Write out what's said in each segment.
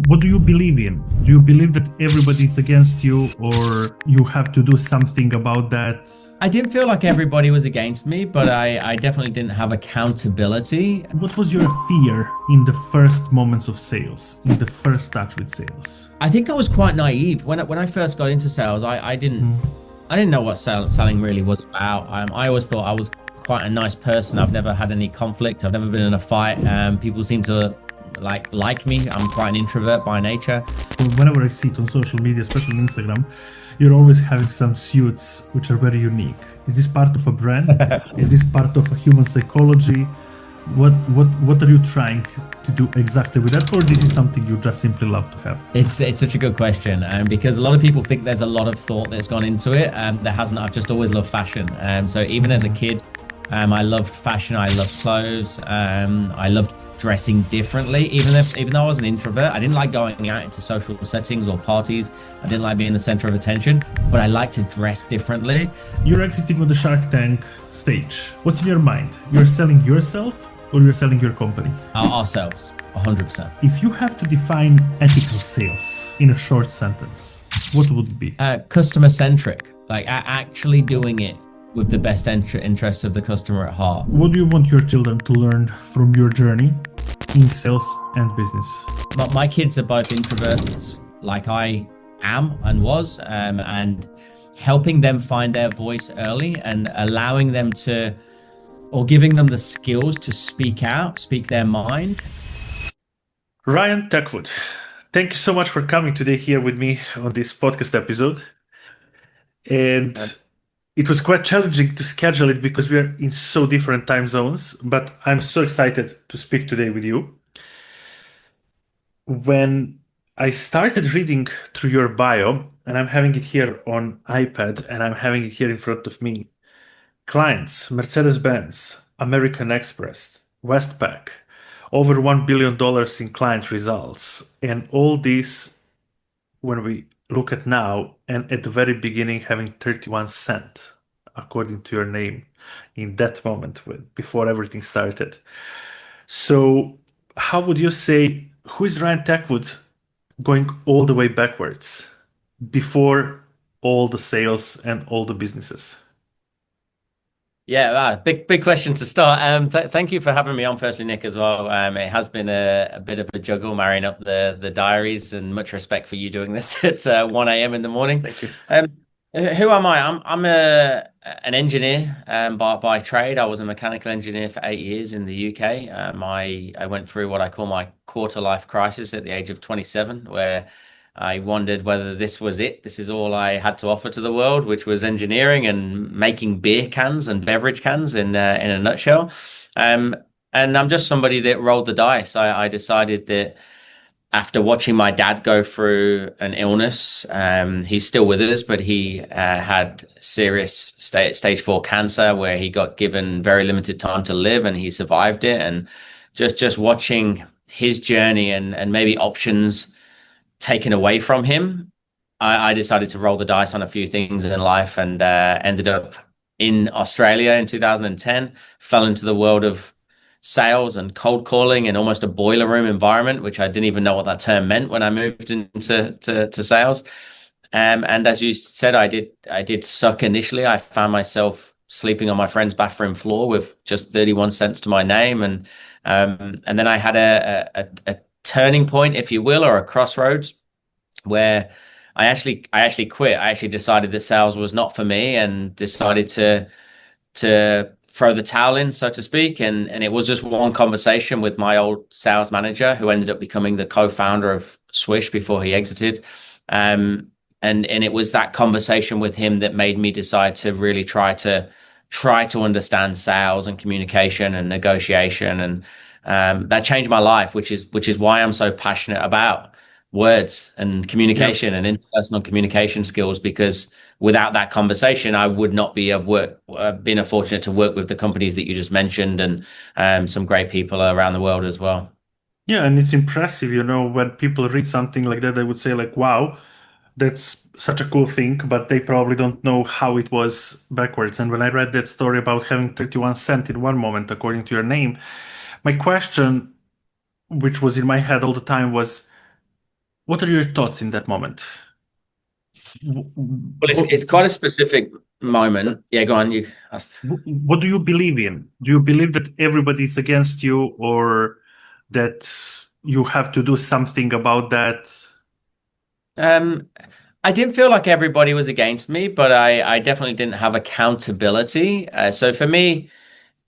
What do you believe in? Do you believe that everybody's against you, or you have to do something about that? I didn't feel like everybody was against me, but I definitely didn't have accountability. What was your fear in the first moments of sales, in the first touch with sales? I think I was quite naive when I first got into sales. I didn't know what selling really was about. I always thought I was quite a nice person. I've never had any conflict. I've never been in a fight. People seem to like me. I'm quite an introvert by nature. Whenever I see it on social media, especially on Instagram, you're always having some suits which are very unique. Is this part of a brand? Is this part of a human psychology? What are you trying to do exactly with that, or this is something you just simply love to have? It's such a good question, because a lot of people think there's a lot of thought that's gone into it, and there hasn't. I've just always loved fashion. So even as a kid, I loved fashion. I loved clothes. I loved dressing differently. Even though I was an introvert, I didn't like going out into social settings or parties. I didn't like being the center of attention, but I like to dress differently. You're exiting on the Shark Tank stage. What's in your mind? You're selling yourself, or you're selling your company? Ourselves, 100%. If you have to define ethical sales in a short sentence, what would it be? Customer centric, like actually doing it with the best interests of the customer at heart. What do you want your children to learn from your journey in sales and business? My kids are both introverts, like I am and was, and helping them find their voice early and allowing them to, or giving them the skills to speak out, speak their mind. Ryan Tuckwood, thank you so much for coming today here with me on this podcast episode. And it was quite challenging to schedule it because we are in so different time zones, but I'm so excited to speak today with you. When I started reading through your bio, and I'm having it here on iPad and I'm having it here in front of me, clients, Mercedes-Benz, American Express, Westpac, over $1 billion in client results. And all this, when we look at now, and at the very beginning, having 31 cent, according to your name, in that moment, before everything started. So how would you say, who is Ryan Tuckwood going all the way backwards, before all the sales and all the businesses? Yeah, big question to start. Thank you for having me on, firstly, Nick, as well. It has been a bit of a juggle marrying up the diaries, and much respect for you doing this at 1 a.m. in the morning. Thank you. Who am I? I'm an engineer by trade. I was a mechanical engineer for 8 years in the UK. I went through what I call my quarter life crisis at the age of 27, where I wondered whether this was it. This is all I had to offer to the world, which was engineering and making beer cans and beverage cans in a nutshell. And I'm just somebody that rolled the dice. I decided that after watching my dad go through an illness, he's still with us, but he had serious stage 4 cancer where he got given very limited time to live, and he survived it. And just watching his journey and maybe options taken away from him, I decided to roll the dice on a few things in life, and ended up in Australia in 2010, fell into the world of sales and cold calling and almost a boiler room environment, which I didn't even know what that term meant when I moved into to sales. And as you said, I did suck initially. I found myself sleeping on my friend's bathroom floor with just 31 cents to my name. And then I had a turning point, if you will, or a crossroads, where I actually quit. I actually decided that sales was not for me, and decided to throw the towel in, so to speak. And it was just one conversation with my old sales manager, who ended up becoming the co-founder of Swish before he exited. And it was that conversation with him that made me decide to really try to understand sales and communication and negotiation. And that changed my life, which is why I'm so passionate about words and communication and interpersonal communication skills, because without that conversation, I would not be been fortunate to work with the companies that you just mentioned, and some great people around the world as well. Yeah, and it's impressive, when people read something like that, they would say like, wow, that's such a cool thing, but they probably don't know how it was backwards. And when I read that story about having 31 cent in one moment, according to your name, my question, which was in my head all the time, was, what are your thoughts in that moment? Well, it's quite a specific moment. Yeah, go on. You asked. What do you believe in? Do you believe that everybody is against you, or that you have to do something about that? Um, I didn't feel like everybody was against me, but I definitely didn't have accountability. So for me,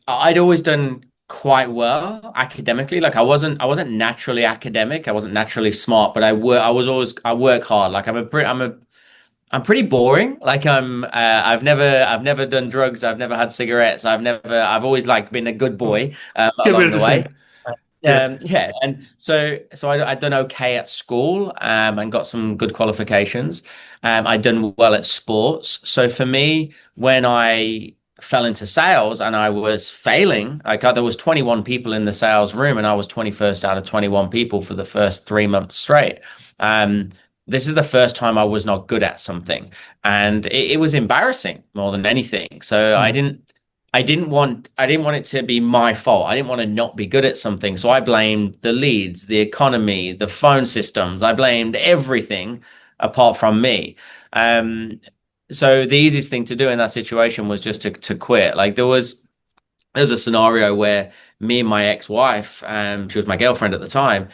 I'd always done quite well academically. Like I wasn't naturally academic. I wasn't naturally smart, but I work hard. Like I'm pretty boring. Like I've never done drugs. I've never had cigarettes. I've always like been a good boy Yeah, we're along the the way. same. Yeah. Yeah, and so I done okay at school and got some good qualifications. I done well at sports. So for me, when I fell into sales and I was failing, like there was 21 people in the sales room and I was 21st out of 21 people for the first 3 months straight. Um, this is the first time I was not good at something, and it was embarrassing more than anything. So Mhm. I didn't want it to be my fault. I didn't want to not be good at something. So I blamed the leads, the economy, the phone systems. I blamed everything apart from me. Um, so the easiest thing to do in that situation was just to quit. Like there's a scenario where me and my ex-wife, she was my girlfriend at the time,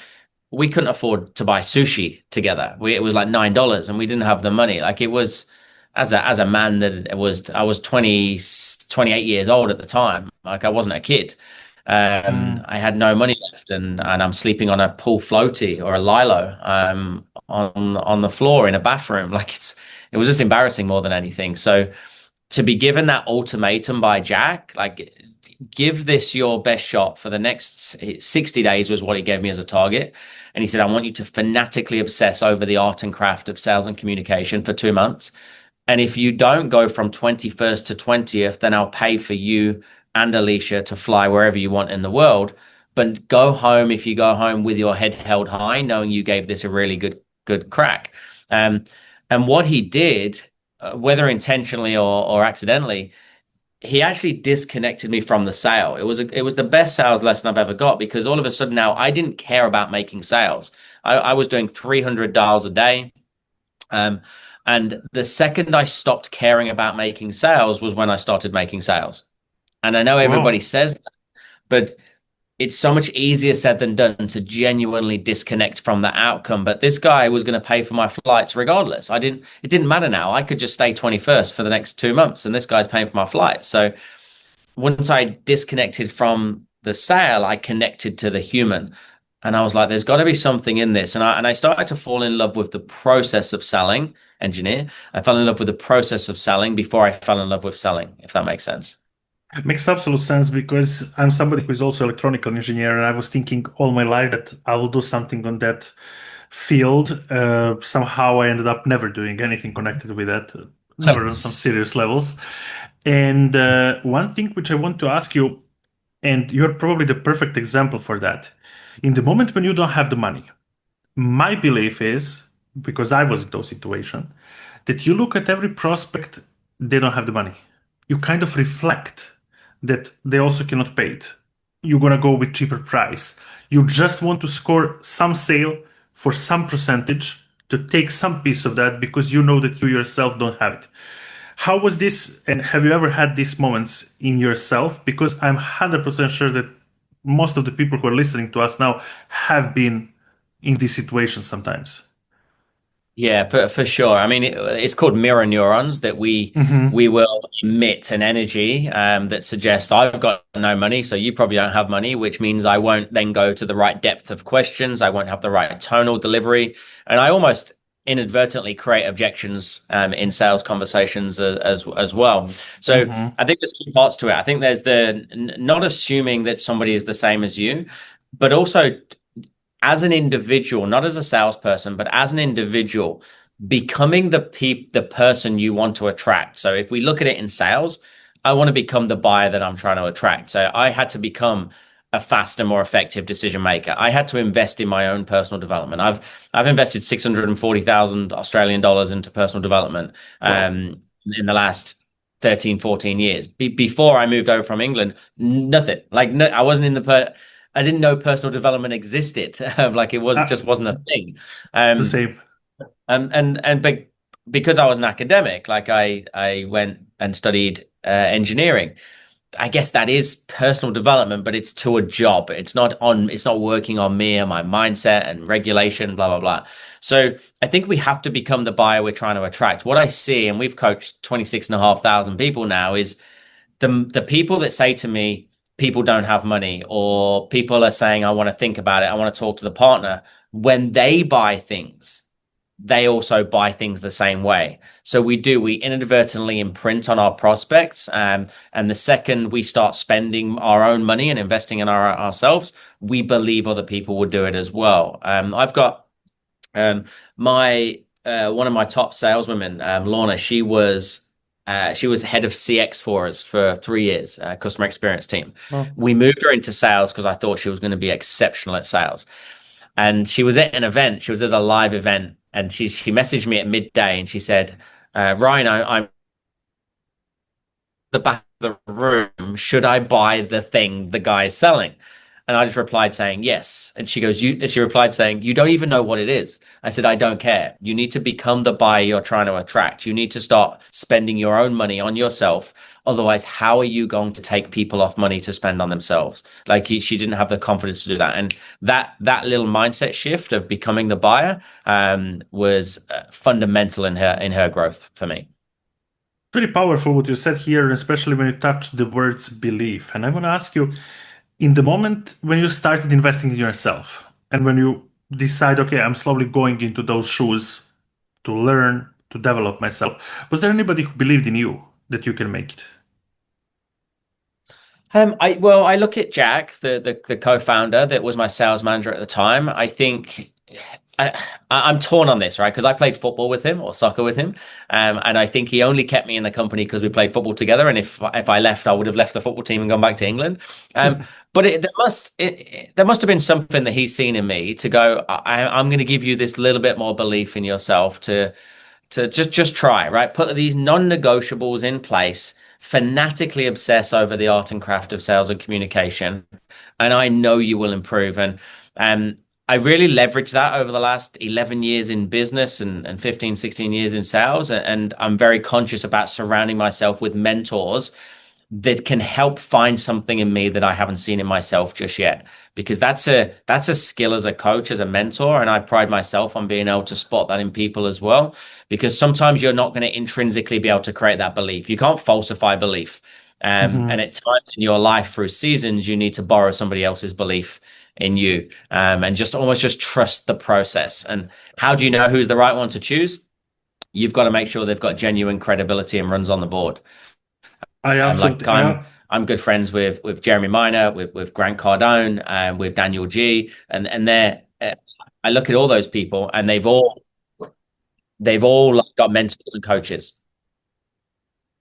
we couldn't afford to buy sushi together. It was like $9 and we didn't have the money. Like it was as a man that it was I was 28 years old at the time. Like I wasn't a kid. Mm. I had no money left and I'm sleeping on a pool floaty or a lilo on the floor in a bathroom. Like it was just embarrassing more than anything. So to be given that ultimatum by Jack, like give this your best shot for the next 60 days was what he gave me as a target. And he said, I want you to fanatically obsess over the art and craft of sales and communication for 2 months. And if you don't go from 21st to 20th, then I'll pay for you and Alicia to fly wherever you want in the world. But go home if you go home with your head held high, knowing you gave this a really good crack. Um, and what he did, whether intentionally or accidentally, he actually disconnected me from the sale. It was the best sales lesson I've ever got because all of a sudden now I didn't care about making sales. I was doing $300 a day. Um, and the second I stopped caring about making sales was when I started making sales. And I know everybody Wow. says that, but it's so much easier said than done to genuinely disconnect from the outcome. But this guy was going to pay for my flights regardless. It didn't matter now. I could just stay 21st for the next 2 months, and this guy's paying for my flight. So once I disconnected from the sale, I connected to the human. And I was like, there's got to be something in this. And I started to fall in love with the process of selling engineer. I fell in love with the process of selling before I fell in love with selling, if that makes sense. It makes absolute sense because I'm somebody who is also electronical engineer, and I was thinking all my life that I will do something on that field. Somehow I ended up never doing anything connected with that, never on some serious levels. And one thing which I want to ask you, and you're probably the perfect example for that. In the moment when you don't have the money, my belief is, because I was in those situations, that you look at every prospect, they don't have the money. You kind of reflect that they also cannot pay it. You're gonna go with cheaper price. You just want to score some sale for some percentage to take some piece of that because you know that you yourself don't have it. How was this, and have you ever had these moments in yourself? Because I'm 100% sure that most of the people who are listening to us now have been in this situation sometimes. Yeah, for sure. I mean, it's called mirror neurons that Hmm. we will emit an energy that suggests I've got no money, so you probably don't have money, which means I won't then go to the right depth of questions. I won't have the right tonal delivery, and I almost inadvertently create objections in sales conversations as well. So Hmm. I think there's two parts to it. I think there's the not assuming that somebody is the same as you, but also as an individual, not as a salesperson, but as an individual, becoming the person you want to attract. So if we look at it in sales, I want to become the buyer that I'm trying to attract. So I had to become a faster, more effective decision maker. I had to invest in my own personal development. I've invested 640,000 Australian dollars into personal development Wow. in the last 13, 14 years. Before I moved over from England, nothing. Like no, I wasn't in the I didn't know personal development existed. Like it was Uh, just wasn't a thing. the Um, same. and because I was an academic, like I went and studied engineering. I guess that is personal development, but it's to a job. It's not working on me and my mindset and regulation, blah, blah, blah. So I think we have to become the buyer we're trying to attract. What I see, and we've coached 26,500 people now, is the people that say to me, people don't have money, or people are saying, I want to think about it, I want to talk to the partner. When they buy things, they also buy things the same way. So we inadvertently imprint on our prospects. And the second we start spending our own money and investing in ourselves, we believe other people will do it as well. I've got um, my one of my top saleswomen, Lorna, she was head of CX for us for 3 years, customer experience team. Oh. We moved her into sales because I thought she was going to be exceptional at sales. And she was at an event. She was at a live event, and she messaged me at midday, and she said, "Ryan, I'm the back of the room. Should I buy the thing the guy's selling?" And I just replied saying yes. And she goes, you, and she replied saying, "You don't even know what it is." I said, "I don't care. You need to become the buyer you're trying to attract. You need to start spending your own money on yourself. Otherwise, how are you going to take people off money to spend on themselves?" Like she didn't have the confidence to do that. And that little mindset shift of becoming the buyer was fundamental in her growth for me. Very powerful what you said here, especially when you touch the words belief. And I want to ask you, in the moment when you started investing in yourself, and when you decide, okay, I'm slowly going into those shoes to learn, to develop myself, was there anybody who believed in you that you can make it? I look at Jack, the co-founder that was my sales manager at the time. I think I'm torn on this, right? Because I played football with him or soccer with him, and I think he only kept me in the company because we played football together. And if I left, I would have left the football team and gone back to England. But there must have been something that he's seen in me to go. I'm going to give you this little bit more belief in yourself to just try, right? Put these non-negotiables in place, fanatically obsess over the art and craft of sales and communication, and I know you will improve. And I really leveraged that over the last 11 years in business and 15, 16 years in sales. And I'm very conscious about surrounding myself with mentors that can help find something in me that I haven't seen in myself just yet. Because that's a skill as a coach, as a mentor, and I pride myself on being able to spot that in people as well. Because sometimes you're not going to intrinsically be able to create that belief. You can't falsify belief. And Mhm. at times in your life, through seasons, you need to borrow somebody else's belief in you, and just almost just trust the process. And how do you know who's the right one to choose? You've got to make sure they've got genuine credibility and runs on the board. I Like absolutely, I'm good friends with Jeremy Miner, with Grant Cardone, and with Daniel G, and they're I look at all those people, and they've all like, got mentors and coaches.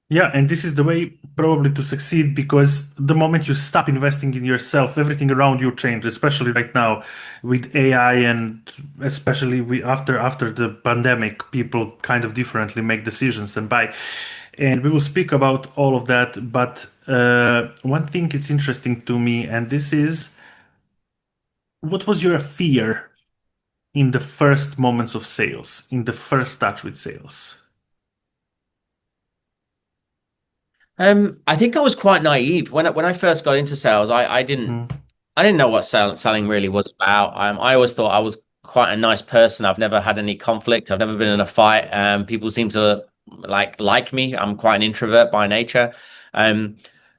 yeah, and this is the way probably to succeed because the moment you stop investing in yourself, everything around you changes, especially right now with AI and especially after the pandemic, people kind of differently make decisions and buy. And we will speak about all of that, but one thing it's interesting to me, and this is what was your fear in the first moments of sales, in the first touch with sales? I think I was quite naive when I first got into sales. Mm. I didn't know what selling really was about. I always thought I was quite a nice person. I've never had any conflict. I've never been in a fight. People seem to like me. I'm quite an introvert by nature. Um,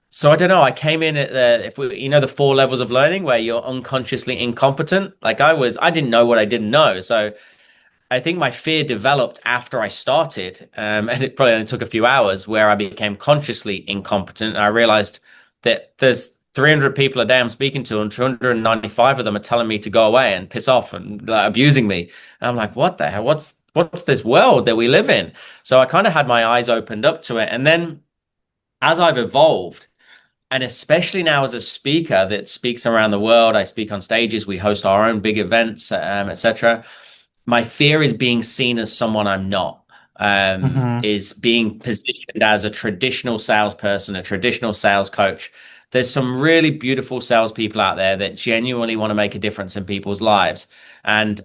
so I don't know. I came in at if we, the 4 levels of learning where you're unconsciously incompetent. Like I didn't know what I didn't know. So I think my fear developed after I started, and it probably only took a few hours where I became consciously incompetent. And I realized that there's 300 people a day I'm speaking to, and 295 of them are telling me to go away and piss off and like, abusing me. And I'm like, what the hell? What's this world that we live in? So I kind of had my eyes opened up to it. And then as I've evolved, and especially now as a speaker that speaks around the world, I speak on stages, we host our own big events, etc. My fear is being seen as someone I'm not, Mhm. is being positioned as a traditional salesperson, a traditional sales coach. there's some really beautiful salespeople out there that genuinely want to make a difference in people's lives. And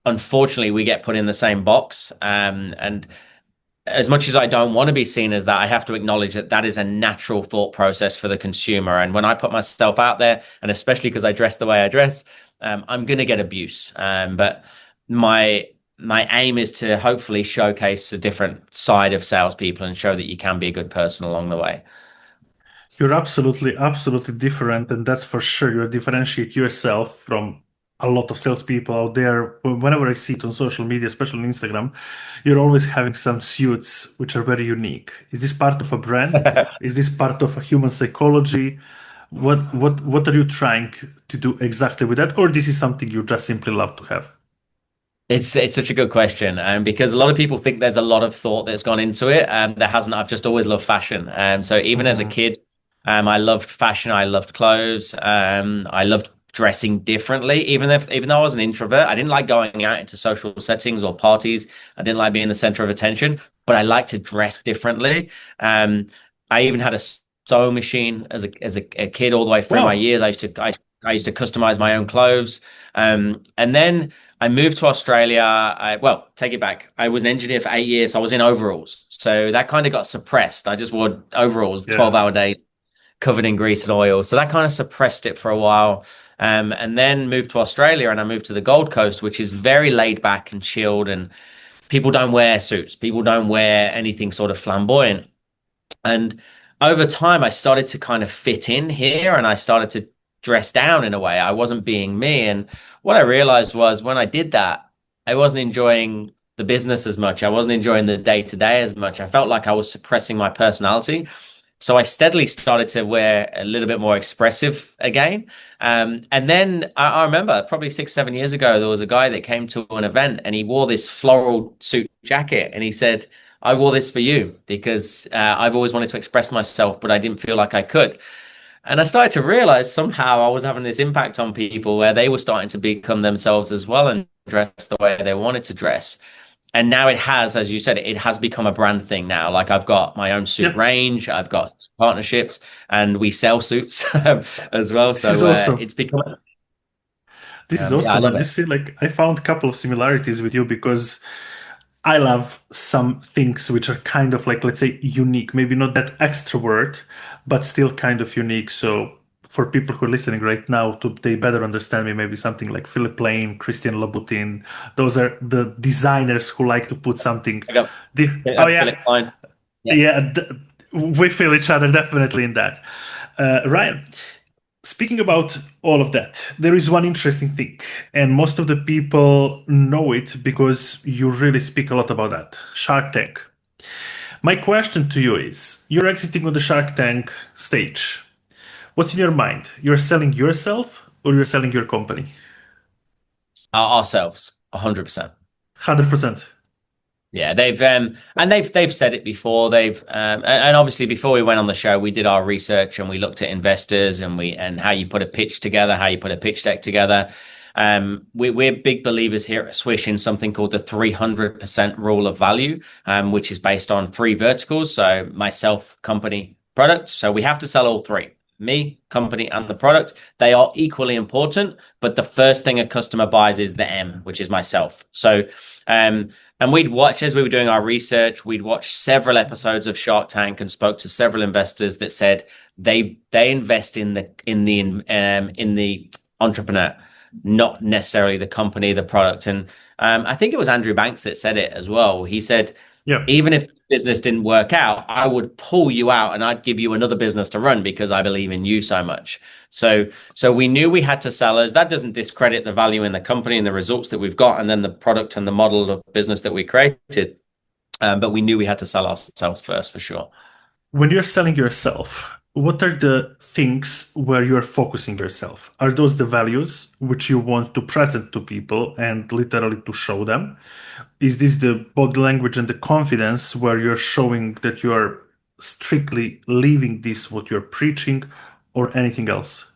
unfortunately, we get put in the same box. And as much as I don't want to be seen as that, I have to acknowledge that that is a natural thought process for the consumer. And when I put myself out there, and especially because I dress the way I dress, I'm going to get abuse. But my aim is to hopefully showcase a different side of salespeople and show that you can be a good person along the way. You're absolutely, absolutely different, and that's for sure. You differentiate yourself from a lot of salespeople out there. Whenever I see it on social media, especially on Instagram, you're always having some suits which are very unique. Is this part of a brand? Is this part of a human psychology? What are you trying to do exactly with that? Or this is something you just simply love to have? It's such a good question, because a lot of people think there's a lot of thought that's gone into it, and there hasn't. I've just always loved fashion, so even as a Mhm. kid, I loved fashion. I loved clothes. I loved dressing differently. Even though I was an introvert, I didn't like going out into social settings or parties. I didn't like being the center of attention, but I liked to dress differently. I even had a sewing machine as a kid all the way through my Wow. years. I used to customize my own clothes, and then. I moved to Australia. Well, take it back. I was an engineer for 8 years. I was in overalls. So that kind of got suppressed. I just wore overalls, Yeah. 12-hour day, covered in grease and oil. So that kind of suppressed it for a while. And then moved to Australia and I moved to the Gold Coast, which is very laid back and chilled. And people don't wear suits. People don't wear anything sort of flamboyant. And over time, I started to kind of fit in here and I started to dress down in a way. I wasn't being me. And what I realized was when I did that, I wasn't enjoying the business as much. I wasn't enjoying the day to day as much. I felt like I was suppressing my personality. So I steadily started to wear a little bit more expressive again. And then I remember probably 6, 7 years ago, there was a guy that came to an event and he wore this floral suit jacket and he said, I wore this for you because I've always wanted to express myself, but I didn't feel like I could. And I started to realize somehow I was having this impact on people where they were starting to become themselves as well and dress the way they wanted to dress. And now it has, as you said, it has become a brand thing now. Like I've got my own suit Yep. range, I've got partnerships, and we sell suits as well. This is So awesome. it's become, This is yeah, I awesome. love And you it. see, like, I found a couple of similarities with you because I love some things which are kind of like, let's say, unique. Maybe not that extrovert, but still kind of unique. So for people who are listening right now, to they better understand me, maybe something like Philip Lane, Christian Louboutin. Those are the designers who like to put something. I got Oh that's yeah, Philip Klein. Yeah. yeah. We feel each other definitely in that. Ryan, speaking about all of that, there is one interesting thing, and most of the people know it because you really speak a lot about that. Shark Tank. My question to you is, you're exiting on the Shark Tank stage. What's in your mind? You're selling yourself or you're selling your company? Ourselves, 100%. 100%. Yeah, they've said it before. And obviously before we went on the show, we did our research and we looked at investors and how you put a pitch together, how you put a pitch deck together. We're big believers here at Swish in something called the 300% rule of value, which is based on three verticals. So myself, company, product. So we have to sell all three. Me, company, and the product. They are equally important, but the first thing a customer buys is the M, which is myself. So, and we'd watch as we were doing our research, we'd watched several episodes of Shark Tank and spoke to several investors that said they invest in the entrepreneur, not necessarily the company, the product. And I think it was Andrew Banks that said it as well. He said, Yeah. even if this business didn't work out, I would pull you out and I'd give you another business to run because I believe in you so much. So we knew we had to sell us. That doesn't discredit the value in the company and the results that we've got, and then the product and the model of business that we created. But we knew we had to sell ourselves first for sure. When you're selling yourself, what are the things where you're focusing yourself? Are those the values which you want to present to people and literally to show them? Is this the body language and the confidence where you're showing that you're strictly living this, what you're preaching, or anything else?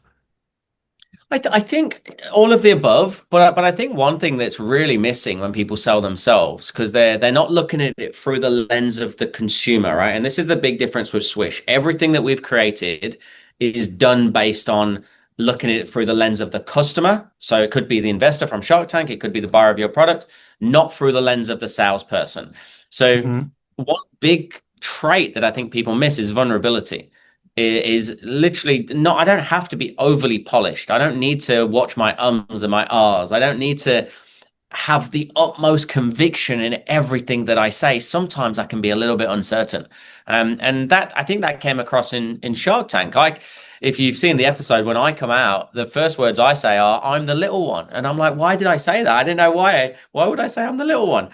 I think all of the above, but I think one thing that's really missing when people sell themselves because they're not looking at it through the lens of the consumer, right? And this is the big difference with Swish. Everything that we've created is done based on looking at it through the lens of the customer. So it could be the investor from Shark Tank, it could be the buyer of your product, not through the lens of the salesperson. So Mhm. one big trait that I think people miss is vulnerability. Is literally not, I don't have to be overly polished. I don't need to watch my ums and my ahs. I don't need to have the utmost conviction in everything that I say. Sometimes I can be a little bit uncertain. And that I think that came across in Shark Tank. If you've seen the episode, when I come out, the first words I say are, "I'm the little one." And I'm like, why did I say that? I didn't know why. Why would I say I'm the little one?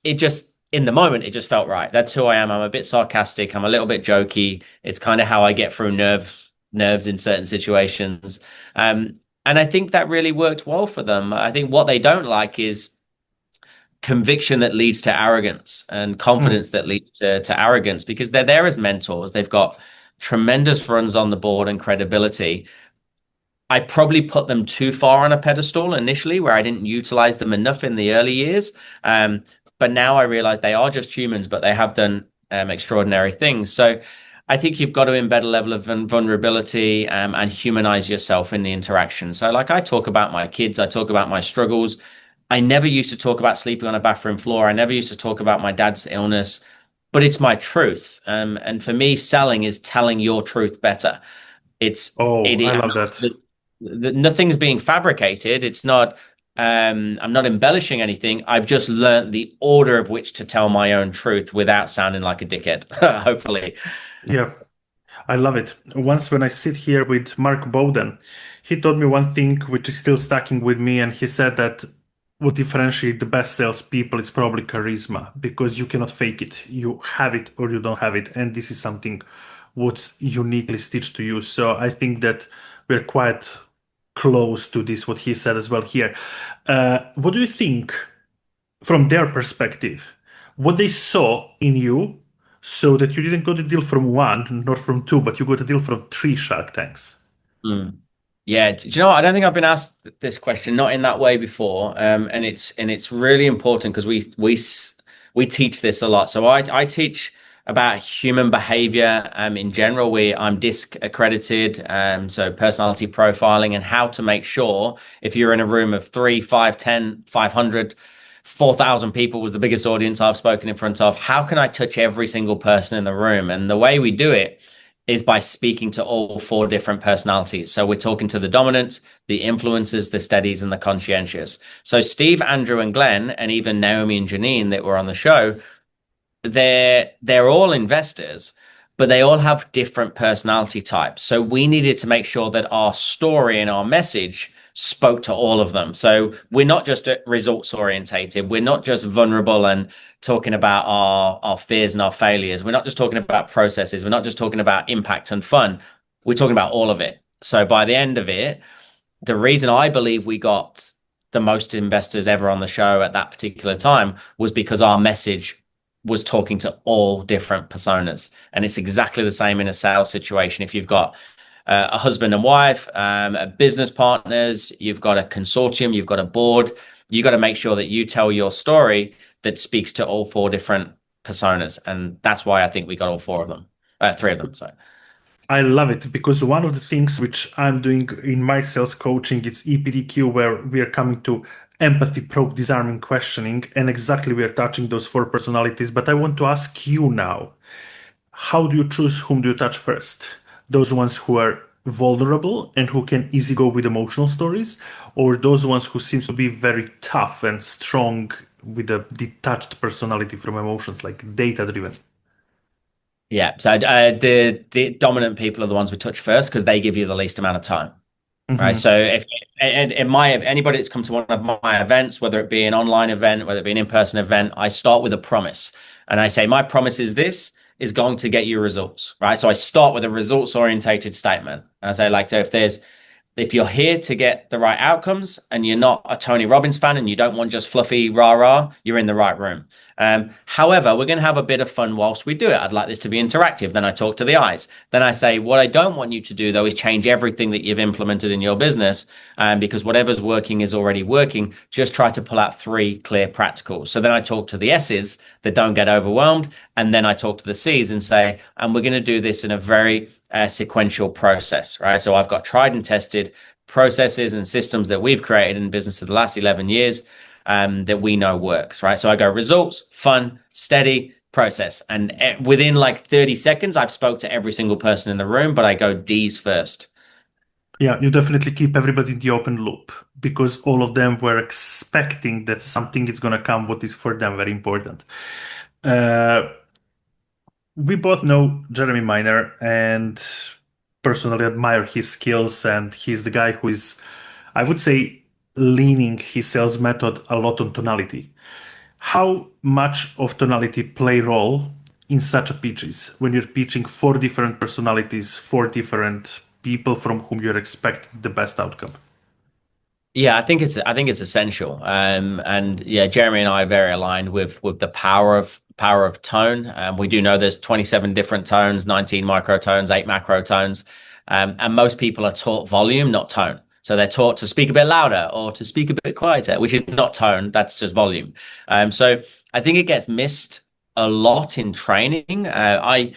It just, in the moment, it just felt right. That's who I am. I'm a bit sarcastic. I'm a little bit jokey. It's kind of how I get through nerves in certain situations. Um, and I think that really worked well for them. I think what they don't like is conviction that leads to arrogance and Mm. confidence that leads to arrogance, because they're there as mentors. They've got tremendous runs on the board and credibility. I probably put them too far on a pedestal initially, where I didn't utilize them enough in the early years. But now I realize they are just humans, but they have done extraordinary things. So I think you've got to embed a level of vulnerability, and humanize yourself in the interaction. So, like, I talk about my kids, I talk about my struggles. I never used to talk about sleeping on a bathroom floor. I never used to talk about my dad's illness, but it's my truth. And for me, selling is telling your truth better. It's Oh, I it. love that. Nothing's being fabricated. It's not. I'm not embellishing anything. I've just learned the order of which to tell my own truth without sounding like a dickhead. Hopefully. Yeah, I love it. Once when I sit here with Mark Bowden, he told me one thing which is still sticking with me, and he said that what differentiates the best salespeople is probably charisma, because you cannot fake it. You have it or you don't have it, and this is something what's uniquely stitched to you. So I think that we're quite close to this, what he said as well here. What do you think from their perspective, what they saw in you, so that you didn't got a deal from one, nor from two, but you got a deal from three Shark Tanks? Mm. Yeah, do you know what? I don't think I've been asked this question, not in that way before. And it's really important because we teach this a lot. So I teach about human behavior in general. I'm DISC accredited, so personality profiling, and how to make sure, if you're in a room of 3, 5, 10, 500, 4,000 people was the biggest audience I've spoken in front of. How can I touch every single person in the room? And the way we do it is by speaking to all four different personalities. So we're talking to the dominants, the influencers, the steadies, and the conscientious. So Steve, Andrew, and Glenn, and even Naomi and Janine that were on the show, they're all investors, but they all have different personality types. So we needed to make sure that our story and our message spoke to all of them. So we're not just results orientated. We're not just vulnerable and talking about our fears and our failures. We're not just talking about processes. We're not just talking about impact and fun. We're talking about all of it. So by the end of it, the reason I believe we got the most investors ever on the show at that particular time was because our message was talking to all different personas. And it's exactly the same in a sales situation. If you've got a husband and wife, business partners, you've got a consortium, you've got a board, you got to make sure that you tell your story that speaks to all four different personas. And that's why I think we got all four of them, three of them. So, I love it, because one of the things which I'm doing in my sales coaching, it's EPDQ, where we are coming to empathy, probe, disarming, questioning, and exactly we are touching those four personalities. But I want to ask you now, how do you choose whom do you touch first? Those ones who are vulnerable and who can easily go with emotional stories, or those ones who seems to be very tough and strong with a detached personality from emotions, like data driven? yeah. So the dominant people are the ones we touch first because they give you the least amount of time. Right. Hmm. So if in my anybody that's come to one of my events, whether it be an online event, whether it be an in-person event, I start with a promise. And I say, my promise is this is going to get you results. Right. So I start with a results orientated statement. And I say, like, so if you're here to get the right outcomes and you're not a Tony Robbins fan and you don't want just fluffy rah rah, you're in the right room. However, we're going to have a bit of fun whilst we do it. I'd like this to be interactive. Then I talk to the I's. Then I say, what I don't want you to do, though, is change everything that you've implemented in your business, because whatever's working is already working. Just try to pull out three clear practicals. So then I talk to the S's that don't get overwhelmed. And then I talk to the C's and say, and we're going to do this in a very sequential process, right? So I've got tried and tested processes and systems that we've created in business for the last 11 years that we know works, right? So I go results, fun, steady, process. And within like 30 seconds, I've spoke to every single person in the room, but I go D's first. Yeah, you definitely keep everybody in the open loop because all of them were expecting that something is going to come what is for them very important. Uh, we both know Jeremy Miner and personally admire his skills, and he's the guy who is, I would say, leaning his sales method a lot on tonality. How much of tonality play role in such a pitches when you're pitching four different personalities, four different people from whom you're expecting the best outcome? Yeah, I think it's essential. And yeah, Jeremy and I are very aligned with the power of tone. We do know there's 27 different tones, 19 microtones, 8 macrotones. And most people are taught volume, not tone. So they're taught to speak a bit louder or to speak a bit quieter, which is not tone, that's just volume. So I think it gets missed a lot in training. I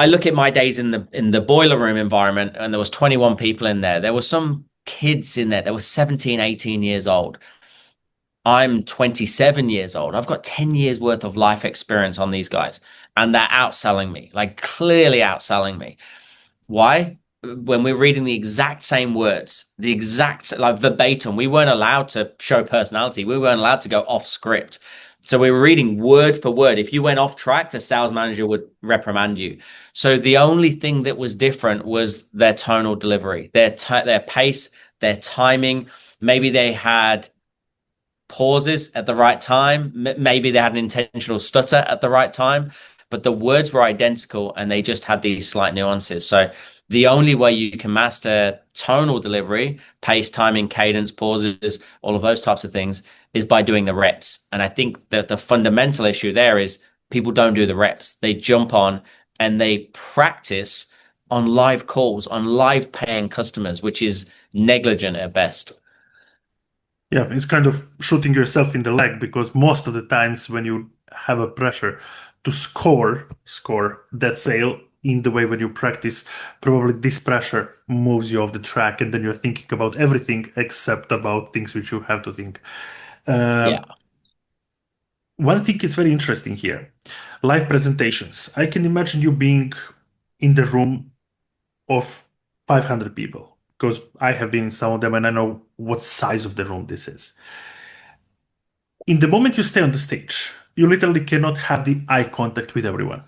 look at my days in the boiler room environment, and there was 21 people in there. There were some kids in there that were 17, 18 years old. I'm 27 years old. I've got 10 years worth of life experience on these guys, and they're outselling me, like clearly outselling me. Why? When we're reading the exact same words, the exact like verbatim, we weren't allowed to show personality. We weren't allowed to go off script. So we were reading word for word. If you went off track, the sales manager would reprimand you. So the only thing that was different was their tonal delivery, their pace, their timing. Maybe they had pauses at the right time. Maybe they had an intentional stutter at the right time, but the words were identical and they just had these slight nuances. So the only way you can master tonal delivery, pace, timing, cadence, pauses, all of those types of things is by doing the reps. And I think that the fundamental issue there is people don't do the reps. They jump on and they practice on live calls, on live paying customers, which is negligent at best. Yeah, it's kind of shooting yourself in the leg because most of the times when you have a pressure to score that sale in the way when you practice, probably this pressure moves you off the track and then you're thinking about everything except about things which you have to think. Yeah. One thing is very interesting here. Live presentations. I can imagine you being in the room of 500 people because I have been in some of them and I know what size of the room this is. In the moment you stay on the stage, you literally cannot have the eye contact with everyone.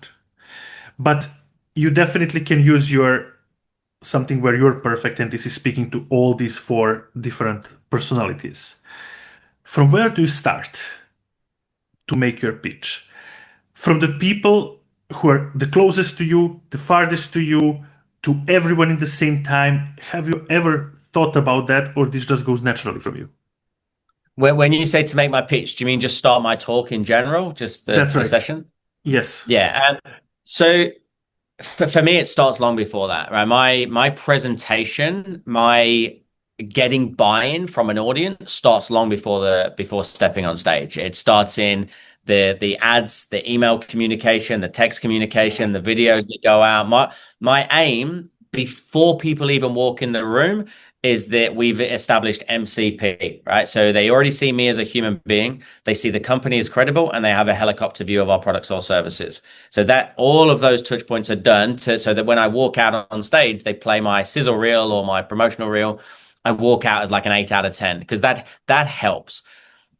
But you definitely can use your something where you're perfect and this is speaking to all these four different personalities. From where do you start to make your pitch? From the people who are the closest to you, the farthest to you, to everyone in the same time. Have you ever thought about that, or this just goes naturally from you? When you say to make my pitch, do you mean just start my talk in general, just That's the right. session? Yes. Yeah. So for me, it starts long before that, right? My presentation, my getting buy-in from an audience starts long before stepping on stage. It starts in the ads, the email communication, the text communication, the videos that go out. My aim before people even walk in the room is that we've established MCP, right? So they already see me as a human being. They see the company as credible and they have a helicopter view of our products or services. So that all of those touch points are done so that when I walk out on stage, they play my sizzle reel or my promotional reel. I walk out as like an 8 out of 10 because that helps.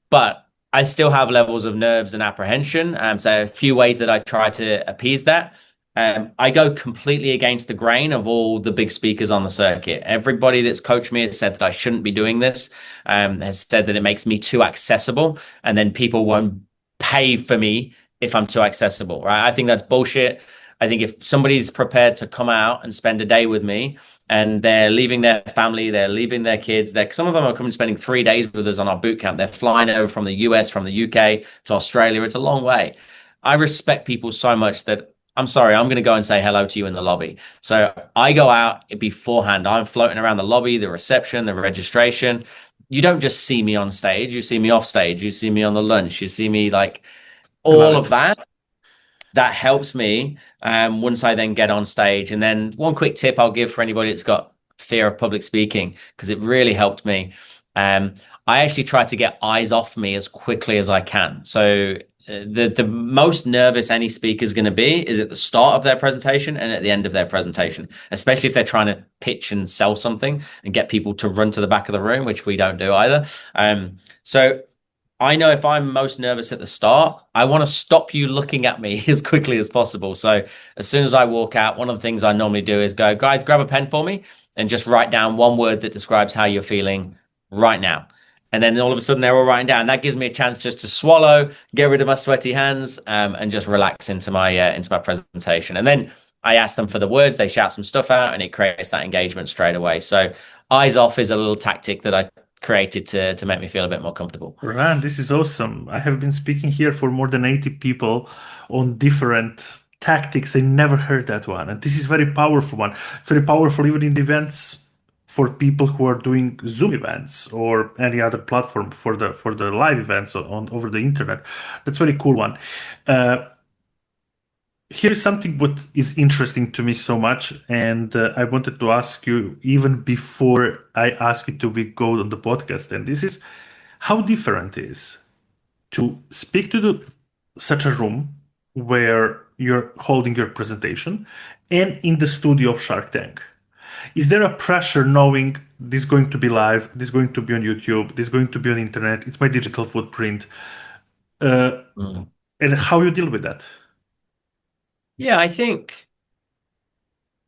But I still have levels of nerves and apprehension. So a few ways that I try to appease that. I go completely against the grain of all the big speakers on the circuit. Everybody that's coached me has said that I shouldn't be doing this, has said that it makes me too accessible, and then people won't pay for me if I'm too accessible, right? I think that's bullshit. I think if somebody's prepared to come out and spend a day with me and they're leaving their family, they're leaving their kids, some of them are coming spending 3 days with us on our boot camp. They're flying over from the US, from the UK to Australia. It's a long way. I respect people so much that I'm sorry, I'm going to go and say hello to you in the lobby. So I go out beforehand. I'm floating around the lobby, the reception, the registration. You don't just see me on stage, you see me off stage, you see me on the lunch, you see me like I love all of it. that. That helps me once I then get on stage. And then one quick tip I'll give for anybody that's got fear of public speaking, because it really helped me. Um, I actually try to get eyes off me as quickly as I can. So the most nervous any speaker is going to be is at the start of their presentation and at the end of their presentation, especially if they're trying to pitch and sell something and get people to run to the back of the room, which we don't do either. So I know if I'm most nervous at the start, I want to stop you looking at me as quickly as possible. So as soon as I walk out, one of the things I normally do is go, guys, grab a pen for me and just write down one word that describes how you're feeling right now. And then all of a sudden they're all writing down. That gives me a chance just to swallow, get rid of my sweaty hands, and just relax into my presentation. And then I ask them for the words, they shout some stuff out, and it creates that engagement straight away. So eyes off is a little tactic that I created to make me feel a bit more comfortable. Ran, this is awesome. I have been speaking here for more than 80 people on different tactics. I never heard that one. And this is very powerful one. It's very powerful even in the events for people who are doing Zoom events or any other platform for the live events on over the internet. That's very cool one. Uh, Here is something what is interesting to me so much, and I wanted to ask you even before I ask you to go on the podcast. And this is how different it is to speak to such a room where you're holding your presentation and in the studio of Shark Tank. Is there a pressure knowing this is going to be live, this is going to be on YouTube, this is going to be on internet, it's my digital footprint, uh, Mm. and how you deal with that? Yeah, I think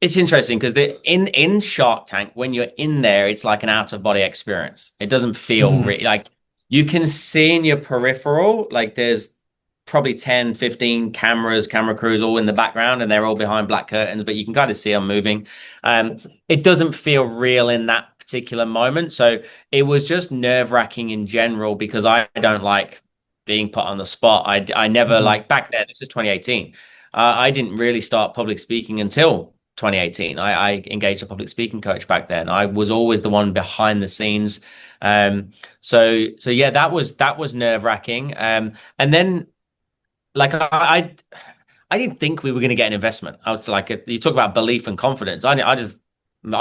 it's interesting because the in Shark Tank, when you're in there, it's like an out of body experience. It doesn't feel Mhm. re like you can see in your peripheral, like there's probably 10, 15 cameras, camera crews all in the background, and they're all behind black curtains, but you can kind of see them moving. It doesn't feel real in that particular moment. So it was just nerve-wracking in general because I don't like being put on the spot. I never Mhm. like back then, this is 2018. I didn't really start public speaking until 2018. I engaged a public speaking coach back then. I was always the one behind the scenes. So yeah, that was nerve-wracking. And then like I didn't think we were going to get an investment. I was like, you talk about belief and confidence. I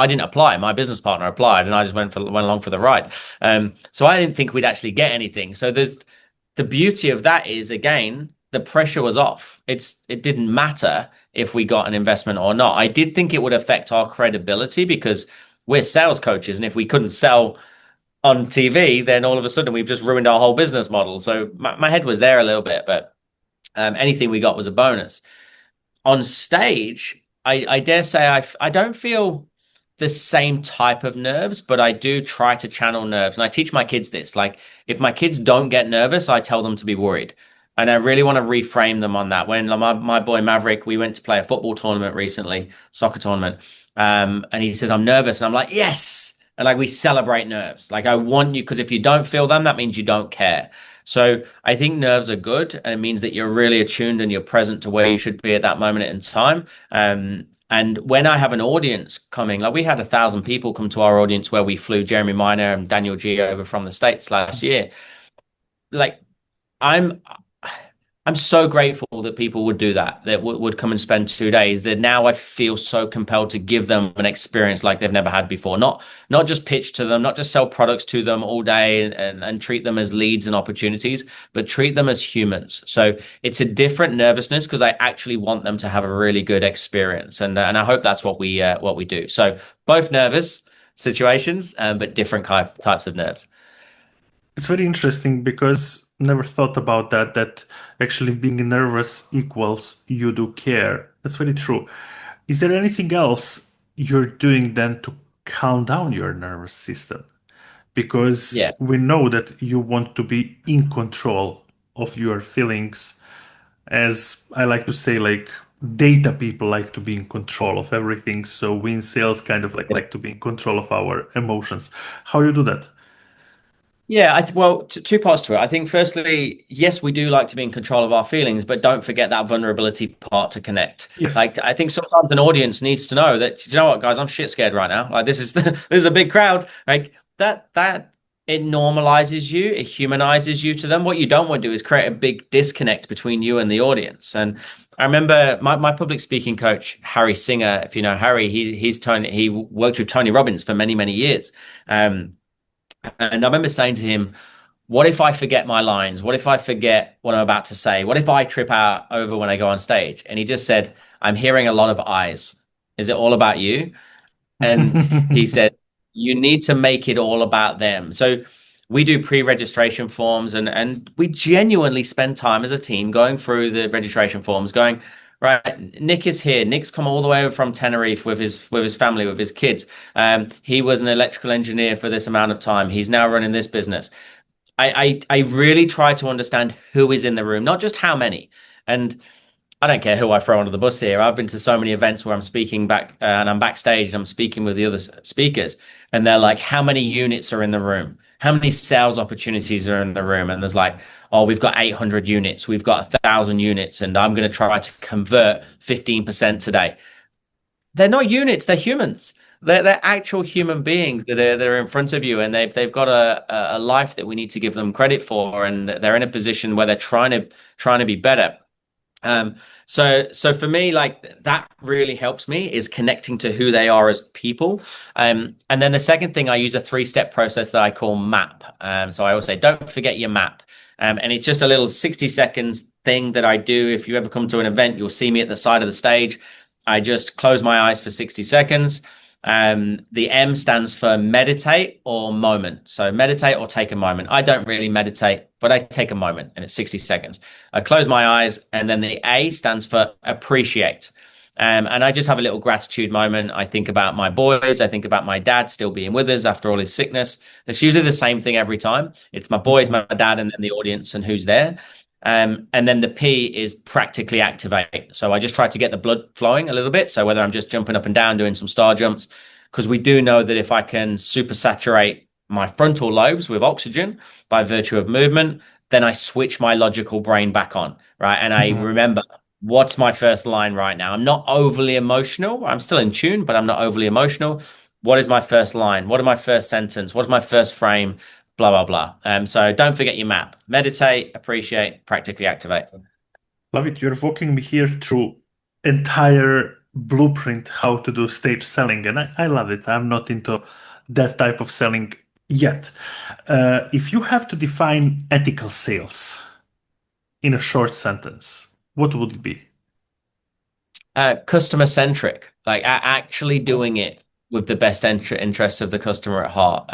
didn't apply. My business partner applied, and I just went along for the ride. So I didn't think we'd actually get anything. So there's the beauty of that is again the pressure was off. It didn't matter if we got an investment or not. I did think it would affect our credibility because we're sales coaches, and if we couldn't sell on TV, then all of a sudden we've just ruined our whole business model. So my head was there a little bit, but anything we got was a bonus. On stage, I dare say I don't feel the same type of nerves, but I do try to channel nerves. And I teach my kids this. Like, if my kids don't get nervous, I tell them to be worried. And I really want to reframe them on that. When my boy Maverick, we went to play a football tournament recently, soccer tournament, and he says, I'm nervous. And I'm like, yes. And like, we celebrate nerves. Like, I want you, because if you don't feel them, that means you don't care. So I think nerves are good, and it means that you're really attuned and you're present to where you should be at that moment in time. And when I have an audience coming, like we had 1,000 people come to our audience where we flew Jeremy Minor and Daniel G over from the States last year. Like I'm I'm so grateful that people would do that, that would come and spend 2 days. That now I feel so compelled to give them an experience like they've never had before. Not just pitch to them, not just sell products to them all day and treat them as leads and opportunities, but treat them as humans. So it's a different nervousness because I actually want them to have a really good experience, and I hope that's what we do. So both nervous situations, but different types of nerves. It's very interesting because never thought about that, that actually being nervous equals you do care. That's very true. Is there anything else you're doing then to calm down your nervous system? Because Yeah. we know that you want to be in control of your feelings, as I like to say, like data people like to be in control of everything. So we in sales kind of like to be in control of our emotions. How you do that? Yeah, well, two parts to it. I think, firstly, yes, we do like to be in control of our feelings, but don't forget that vulnerability part to connect. Yes. Like, I think sometimes an audience needs to know that, you know what, guys, I'm shit scared right now. Like, this is this is a big crowd. Like that it normalizes you, it humanizes you to them. What you don't want to do is create a big disconnect between you and the audience. And I remember my public speaking coach, Harry Singer. If you know Harry, he worked with Tony Robbins for many, many years. Um, and I remember saying to him, what if I forget my lines? What if I forget what I'm about to say? What if I trip out over when I go on stage? And he just said, I'm hearing a lot of eyes. Is it all about you? And he said, you need to make it all about them. So we do pre-registration forms, and we genuinely spend time as a team going through the registration forms, going, right, Nick is here. Nick's come all the way over from Tenerife with his family, with his kids. He was an electrical engineer for this amount of time. He's now running this business. I really try to understand who is in the room, not just how many. And I don't care who I throw under the bus here. I've been to so many events where I'm speaking back and I'm backstage and I'm speaking with the other speakers, and they're like, how many units are in the room? How many sales opportunities are in the room? And there's like, oh, we've got 800 units, we've got 1,000 units, and I'm going to try to convert 15% today. They're not units, they're humans. They're actual human beings that are in front of you, and they've got a life that we need to give them credit for, and they're in a position where they're trying to be better. So for me, like that really helps me is connecting to who they are as people. And then the second thing, I use a three-step process that I call MAP. So I always say, don't forget your MAP. And it's just a little 60 seconds thing that I do. If you ever come to an event, you'll see me at the side of the stage. I just close my eyes for 60 seconds. The M stands for meditate or moment. So meditate or take a moment. I don't really meditate, but I take a moment, and it's 60 seconds. I close my eyes, and then the A stands for appreciate. And I just have a little gratitude moment. I think about my boys. I think about my dad still being with us after all his sickness. It's usually the same thing every time. It's my boys, my dad, and then the audience and who's there. And then the P is practically activate. So I just try to get the blood flowing a little bit. So whether I'm just jumping up and down, doing some star jumps, because we do know that if I can super saturate my frontal lobes with oxygen by virtue of movement, then I switch my logical brain back on, right? And I Mhm. remember what's my first line right now. I'm not overly emotional. I'm still in tune, but I'm not overly emotional. What is my first line? What is my first sentence? What is my first frame? Blah, blah, blah. So don't forget your map. Meditate, appreciate, practically activate. Love it. You're walking me here through entire blueprint how to do stage selling, and I love it. I'm not into that type of selling yet. If you have to define ethical sales in a short sentence, what would it be? Customer centric, like actually doing it with the best interests of the customer at heart.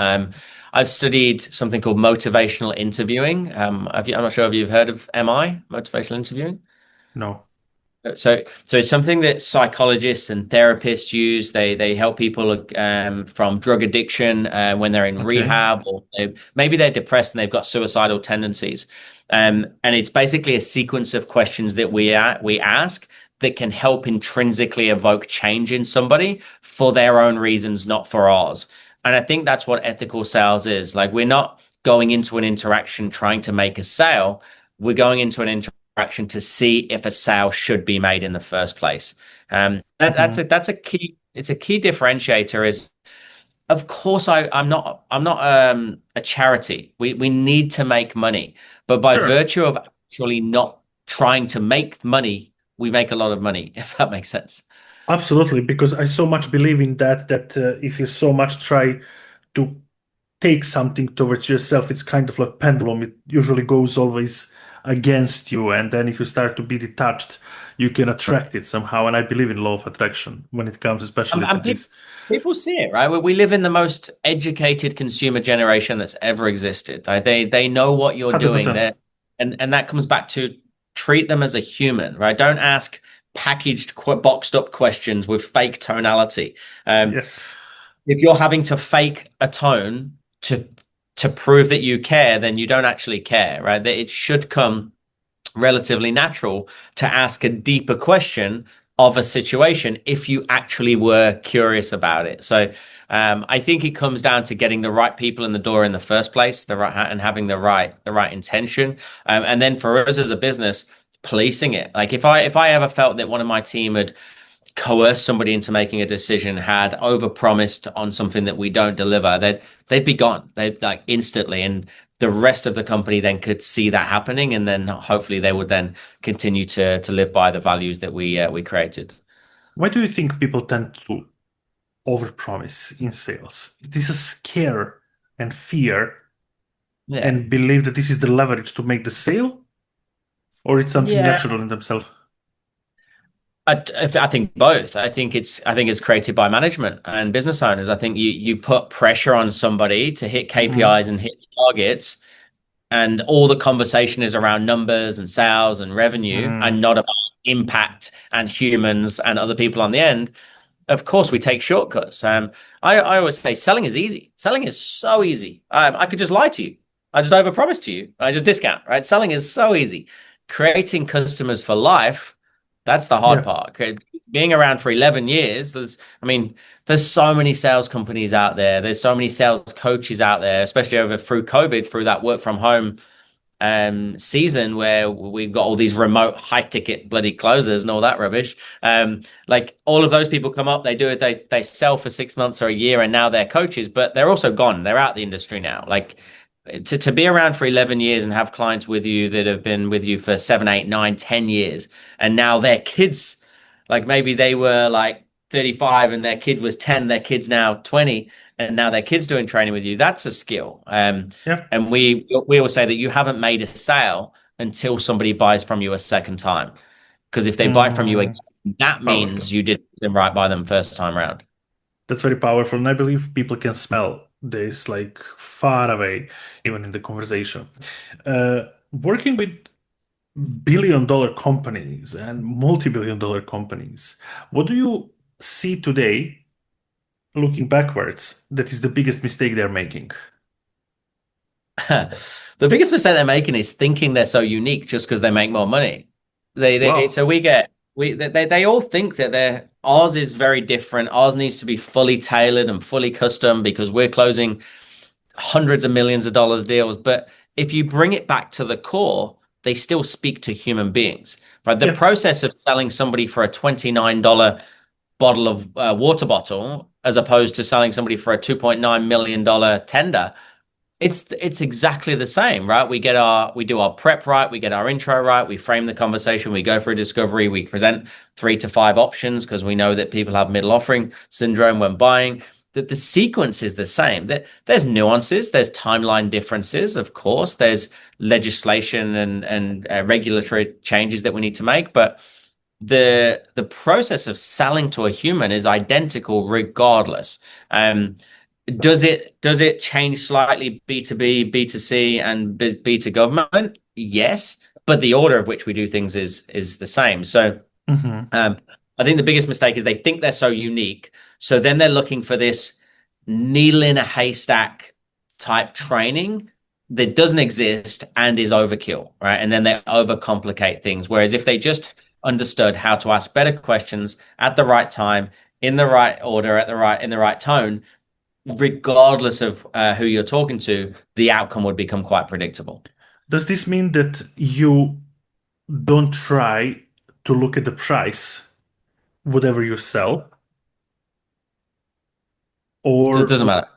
I've studied something called motivational interviewing. I'm not sure if you've heard of MI, motivational interviewing. No. So it's something that psychologists and therapists use. They help people from drug addiction when they're in Okay. rehab, or maybe they're depressed and they've got suicidal tendencies. And it's basically a sequence of questions that we ask that can help intrinsically evoke change in somebody for their own reasons, not for ours. And I think that's what ethical sales is. Like, we're not going into an interaction trying to make a sale. We're going into an interaction to see if a sale should be made in the first place. Mhm. That's a key. It's a key differentiator. Is, of course, I'm not a charity. We need to make money, but by Sure. virtue of actually not trying to make money, we make a lot of money. If that makes sense. Absolutely, because I so much believe in that if you so much try to take something towards yourself, it's kind of like pendulum. It usually goes always against you, and then if you start to be detached, you can attract it somehow. And I believe in law of attraction when it comes, especially to And this people see it, right? We live in the most educated consumer generation that's ever existed. Like, they know what you're doing 100%. there, and that comes back to treat them as a human, right? Don't ask packaged, boxed up questions with fake tonality. Yeah. If you're having to fake a tone to prove that you care, then you don't actually care, right? That it should come relatively natural to ask a deeper question of a situation if you actually were curious about it. So I think it comes down to getting the right people in the door in the first place, the right and having the right intention, and then for us as a business, policing it. Like if I ever felt that one of my team had coerced somebody into making a decision, had overpromised on something that we don't deliver, they'd be gone. They'd like instantly, and the rest of the company then could see that happening, and then hopefully they would then continue to live by the values that we created. Why do you think people tend to overpromise in sales? Is this a scare and fear Yeah. and believe that this is the leverage to make the sale, or it's something Yeah. natural in themselves? I think both. I think it's created by management and business owners. I think you put pressure on somebody to hit Mm, KPIs and hit targets, and all the conversation is around numbers and sales and revenue, and mm, not about impact and humans and other people on the end. Of course, we take shortcuts. I always say selling is easy. Selling is so easy. I could just lie to you. I just overpromise to you. I just discount, right? Selling is so easy. Creating customers for life, that's the hard yeah. part. Being around for 11 years, I mean, there's so many sales companies out there. There's so many sales coaches out there, especially over through COVID, through that work from home season where we've got all these remote high ticket bloody closers and all that rubbish. Like all of those people come up, they do it, they sell for 6 months or a year, and now they're coaches, but they're also gone. They're out the industry now. Like to be around for 11 years and have clients with you that have been with you for 7, 8, 9, 10 years, and now their kids, like maybe they were like 35 and their kid was 10, their kid's now 20, and now their kid's doing training with you. That's a skill. Yeah. And we always say that you haven't made a sale until somebody buys from you a second time. Because if they buy from you again, Mm, that powerful. means you did them right by them first time round. That's very powerful. And I believe people can smell this like far away, even in the conversation. Working with billion-dollar companies and multi-billion-dollar companies, what do you see today, looking backwards, that is the biggest mistake they're making? The biggest mistake they're making is thinking they're so unique just because they make more money. They Wow. so we get we they all think that their ours is very different. Ours needs to be fully tailored and fully custom because we're closing hundreds of millions of dollars deals. But if you bring it back to the core, they still speak to human beings, right? The Yeah. process of selling somebody for a $29 bottle of water bottle as opposed to selling somebody for a $2.9 million tender, it's exactly the same, right? We do our prep right, we get our intro right, we frame the conversation, we go for a discovery, we present 3 to 5 options because we know that people have middle offering syndrome when buying. That the sequence is the same. There's nuances, there's timeline differences, of course, there's legislation and regulatory changes that we need to make, but the process of selling to a human is identical regardless. Does it change slightly B2B, B2C, and B to government? Yes, but the order of which we do things is the same. So Hmm. um, I think the biggest mistake is they think they're so unique. So then they're looking for this needle in a haystack type training that doesn't exist and is overkill, right? And then they overcomplicate things. Whereas if they just understood how to ask better questions at the right time, in the right order, in the right tone, regardless of who you're talking to, the outcome would become quite predictable. Does this mean that you don't try to look at the price, whatever you sell, It doesn't or matter.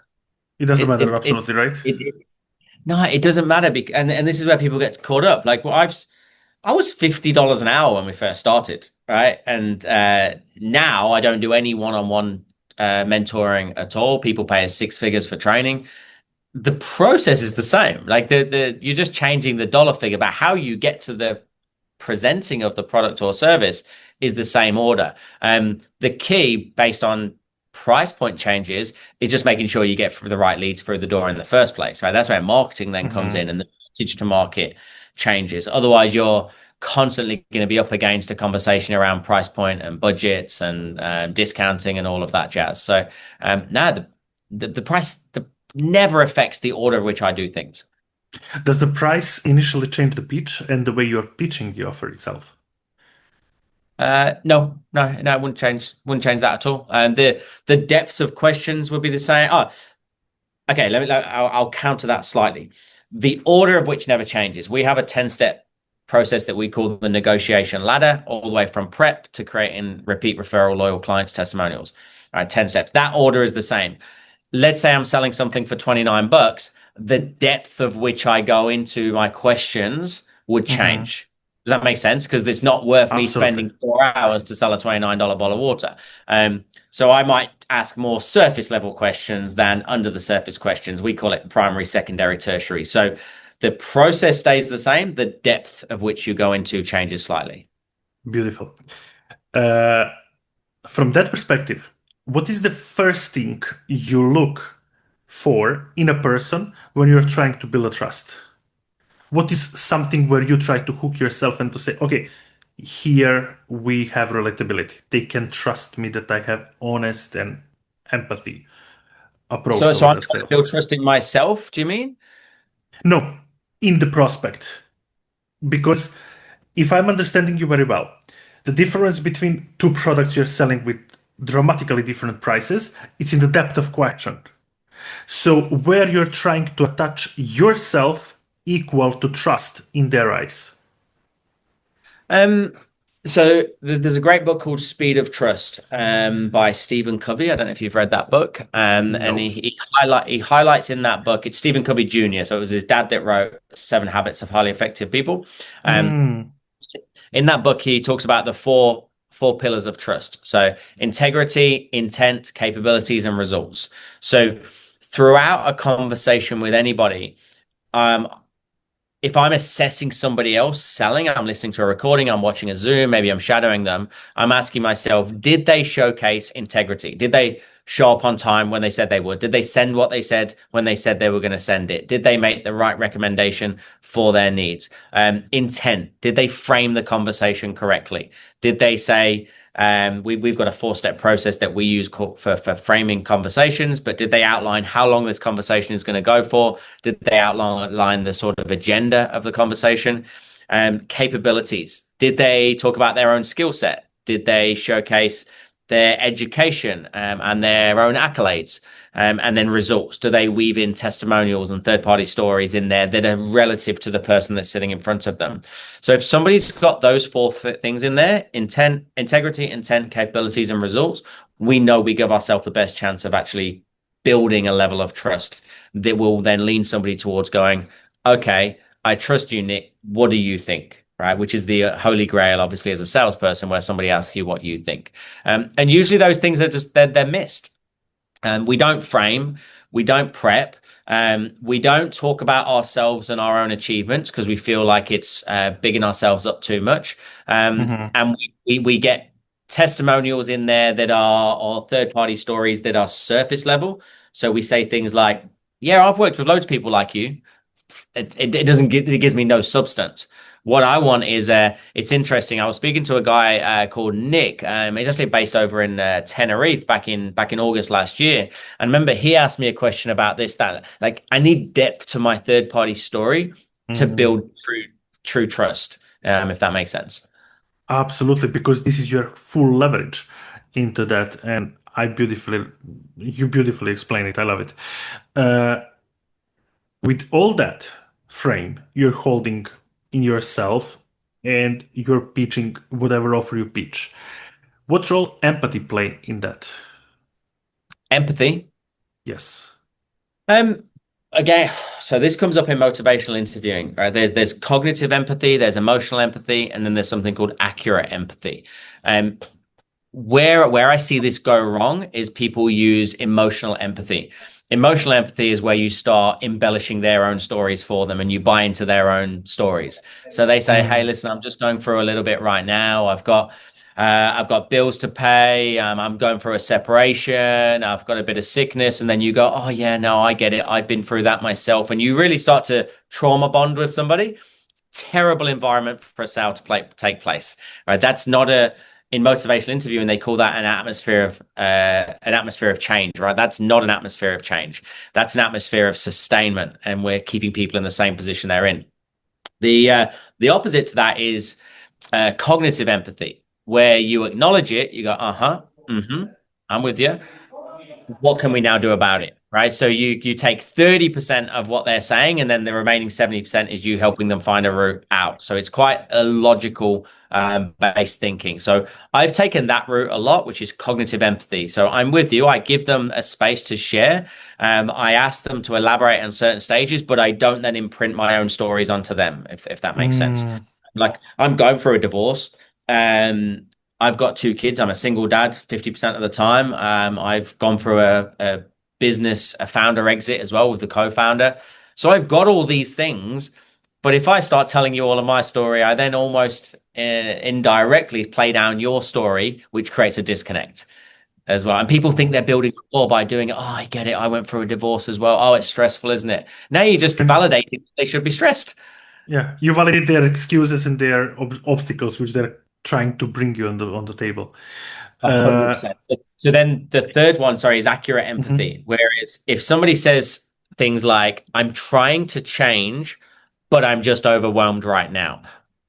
it doesn't It matter, it it, absolutely, right? it No, it doesn't matter. And this is where people get caught up. Like, well, I was $50 an hour when we first started, right? And now I don't do any one-on-one mentoring at all. People pay us 6 figures for training. The process is the same. Like the you're just changing the dollar figure, but how you get to the presenting of the product or service is the same order. The key, based on price point changes, is just making sure you get the right leads through the door in the first place, right? That's where marketing then comes in Hmm. and the message to market changes. Otherwise, you're constantly going to be up against a conversation around price point and budgets and discounting and all of that jazz. So, now the price never affects the order of which I do things. Does the price initially change the pitch and the way you're pitching the offer itself? No, I wouldn't change that at all. The depths of questions would be the same. Oh, okay, I'll counter that slightly. The order of which never changes. We have a 10-step process that we call the negotiation ladder, all the way from prep to creating repeat referral, loyal clients, testimonials. All right, 10 steps. That order is the same. Let's say I'm selling something for $29. The depth of which I go into my questions would Hmm. change. Does that make sense? Because it's not worth me Absolutely. spending 4 hours to sell a $29 bottle of water. So I might ask more surface level questions than under the surface questions. We call it primary, secondary, tertiary. So the process stays the same. The depth of which you go into changes slightly. Beautiful. Uh, from that perspective, what is the first thing you look for in a person when you're trying to build a trust? What is something where you try to hook yourself and to say, okay, here we have relatability. They can trust me that I have honest and empathy approach So toward I'm that trying to sale. build trust in myself. Do you mean? No, in the prospect. Because if I'm understanding you very well, the difference between two products you're selling with dramatically different prices, it's in the depth of question. So where you're trying to attach yourself equal to trust in their eyes. Um, there's a great book called Speed of Trust, by Stephen Covey. I don't know if you've read that book. And No. he highlights in that book, it's Stephen Covey Jr. So it was his dad that wrote Seven Habits of Highly Effective People. Um, Mm, in that book, he talks about the four pillars of trust. So integrity, intent, capabilities, and results. So throughout a conversation with anybody, um, if I'm assessing somebody else selling, I'm listening to a recording, I'm watching a Zoom, maybe I'm shadowing them, I'm asking myself, did they showcase integrity? Did they show up on time when they said they would? Did they send what they said when they said they were going to send it? Did they make the right recommendation for their needs? Intent. Did they frame the conversation correctly? Did they say, we've got a 4-step process that we use for framing conversations, but did they outline how long this conversation is going to go for? Did they outline the sort of agenda of the conversation? Capabilities. Did they talk about their own skill set? Did they showcase their education, and their own accolades? And then results. Do they weave in testimonials and third-party stories in there that are relative to the person that's sitting in front of them? So if somebody's got those four things in there, intent, integrity, intent, capabilities, and results, we know we give ourselves the best chance of actually building a level of trust that will then lean somebody towards going, okay, I trust you, Nick. What do you think? Right, which is the holy grail, obviously, as a salesperson, where somebody asks you what you think. And usually those things are just they're missed. We don't frame, we don't prep, we don't talk about ourselves and our own achievements because we feel like it's bigging ourselves up too much. mhm. And we get testimonials in there that are or third party stories that are surface level. So we say things like, "Yeah, I've worked with loads of people like you." It doesn't give it gives me no substance. What I want is it's interesting. I was speaking to a guy called Nick. He's actually based over in Tenerife back in August last year. And remember, he asked me a question about this, that like I need depth to my third party story to Mhm. build true trust. If that makes sense. Absolutely, because this is your full leverage into that, and you beautifully explain it. I love it. Uh, with all that frame you're holding in yourself, and you're pitching whatever offer you pitch. What role empathy play in that? Empathy. Yes. Um, Again, so this comes up in motivational interviewing, right? There's cognitive empathy, there's emotional empathy, and then there's something called accurate empathy. Um, where I see this go wrong is people use emotional empathy. Emotional empathy is where you start embellishing their own stories for them and you buy into their own stories. So they say, "Hey, Mm. listen, I'm just going through a little bit right now. I've got bills to pay. I'm going through a separation. I've got a bit of sickness." And then you go, "Oh yeah, no, I get it. I've been through that myself." And you really start to trauma bond with somebody. Terrible environment for a sale to take place, right? That's not a in motivational interviewing they call that an atmosphere of change, right? That's not an atmosphere of change. That's an atmosphere of sustainment, and we're keeping people in the same position they're in. The opposite to that is cognitive empathy. where you acknowledge it, you go, uh-huh, mm-hmm, I'm with you. What can we now do about it? Right. So you take 30% of what they're saying, and then the remaining 70% is you helping them find a route out. So it's quite a logical based thinking. So I've taken that route a lot, which is cognitive empathy. So I'm with you. I give them a space to share. I ask them to elaborate on certain stages, but I don't then imprint my own stories onto them, if that makes sense. Mm, Like I'm going through a divorce. Um, I've got two kids. I'm a single dad 50% of the time. I've gone through a business, a founder exit as well with the co-founder. So I've got all these things. But if I start telling you all of my story, I then almost indirectly play down your story, which creates a disconnect as well. And people think they're building rapport by doing it. Oh, I get it. I went through a divorce as well. Oh, it's stressful, isn't it? Now you just and validated they should be stressed. yeah, you validate their excuses and their obstacles, which they're trying to bring you on the table. Uh, 100%. So then the third one, sorry, is accurate mhm, empathy. Whereas if somebody says things like, I'm trying to change, but I'm just overwhelmed right now.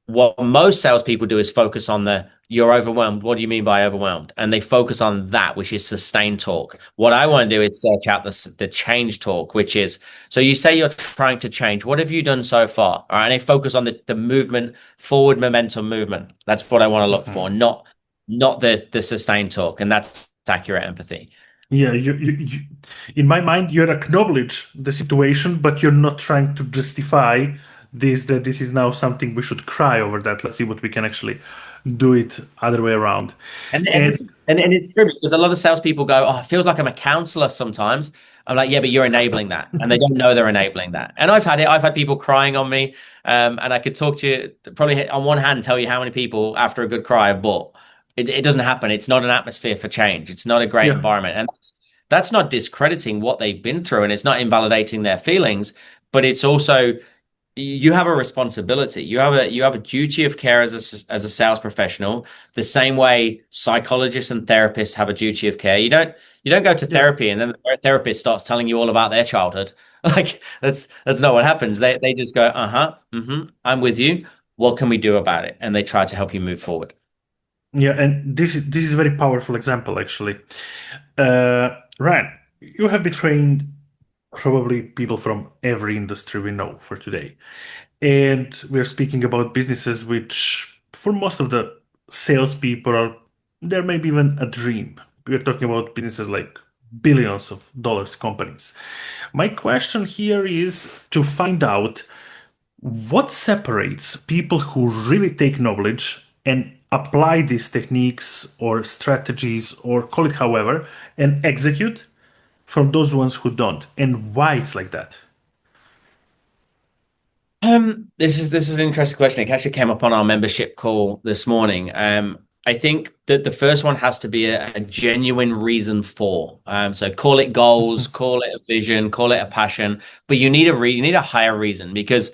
What most salespeople do is focus on the you're overwhelmed. What do you mean by overwhelmed? And they focus on that, which is sustained talk. What I want to do is search out the change talk, which is so you say you're trying to change. What have you done so far? All right. And they focus on the movement, forward momentum movement. That's what I want to look for, mhm. not the sustained talk. And that's accurate empathy. Yeah, in my mind, you acknowledge the situation, but you're not trying to justify this, that this is now something we should cry over that. Let's see what we can actually do it other way around. And And this is and it's true because a lot of salespeople go, "Oh, it feels like I'm a counselor sometimes." I'm like, "Yeah, but you're enabling that," and they don't know they're enabling that. And I've had it. I've had people crying on me, and I could talk to you probably on one hand tell you how many people after a good cry have bought. It doesn't happen. It's not an atmosphere for change. It's not a great yeah, environment, and that's not discrediting what they've been through, and it's not invalidating their feelings, but it's also you have a responsibility. You have a duty of care as a sales professional, the same way psychologists and therapists have a duty of care. You don't go to yeah, therapy and then the therapist starts telling you all about their childhood. Like that's not what happens. They just go, uh-huh, mm-hmm, I'm with you. What can we do about it? And they try to help you move forward. yeah. And this is a very powerful example, actually. Ryan, you have been trained probably people from every industry we know for today. And we're speaking about businesses which, for most of the salespeople, are there may be even a dream. We're talking about businesses like billions of dollars companies. My question here is to find out what separates people who really take knowledge and apply these techniques or strategies or call it however and execute from those ones who don't, and why it's like that. This is an interesting question. It actually came up on our membership call this morning. I think that the first one has to be a genuine reason for. So call it goals, call it a vision, call it a passion, but you need a higher reason because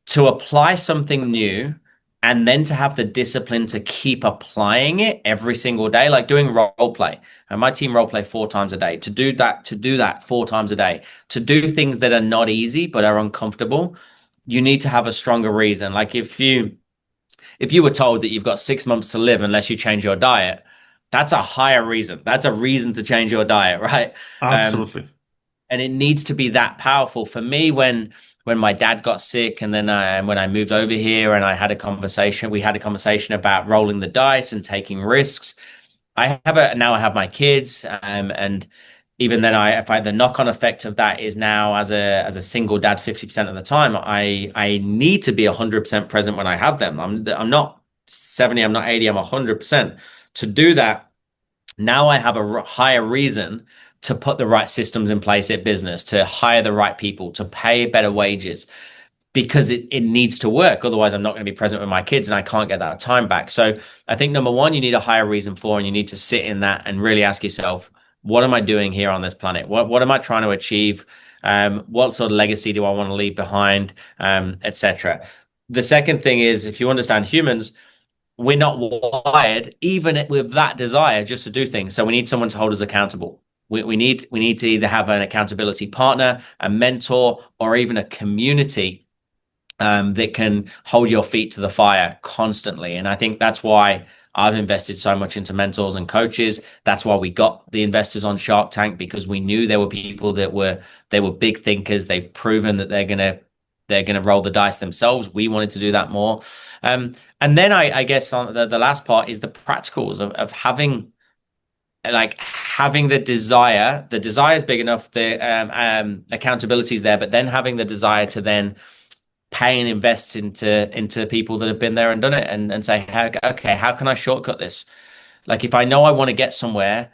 to apply something new and then to have the discipline to keep applying it every single day, like doing role play. And my team role play 4 times a day. To do that 4 times a day, to do things that are not easy but are uncomfortable, you need to have a stronger reason. Like if you were told that you've got 6 months to live unless you change your diet, that's a higher reason. That's a reason to change your diet, right? Um, Absolutely. and it needs to be that powerful for me when my dad got sick and then when I moved over here and we had a conversation about rolling the dice and taking risks. I have my kids, and even then, the knock-on effect of that is now as a single dad, 50% of the time, I need to be 100% present when I have them. I'm not 70, I'm not 80, I'm 100%. To do that, now I have a higher reason to put the right systems in place at business, to hire the right people, to pay better wages, because it needs to work. Otherwise, I'm not going to be present with my kids and I can't get that time back. So I think number one, you need a higher reason for, and you need to sit in that and really ask yourself, what am I doing here on this planet? What am I trying to achieve? What sort of legacy do I want to leave behind? Etc. The second thing is, if you understand humans, we're not wired even with that desire just to do things. So we need someone to hold us accountable. We need to either have an accountability partner, a mentor, or even a community that can hold your feet to the fire constantly. And I think that's why I've invested so much into mentors and coaches. That's why we got the investors on Shark Tank, because we knew there were people that were they were big thinkers. They've proven that they're gonna roll the dice themselves. We wanted to do that more. And then I guess on the last part is the practicals of having the desire. The desire is big enough, the accountability is there, but then having the desire to then pay and invest into people that have been there and done it, and say, okay, how can I shortcut this? Like, if I know I want to get somewhere,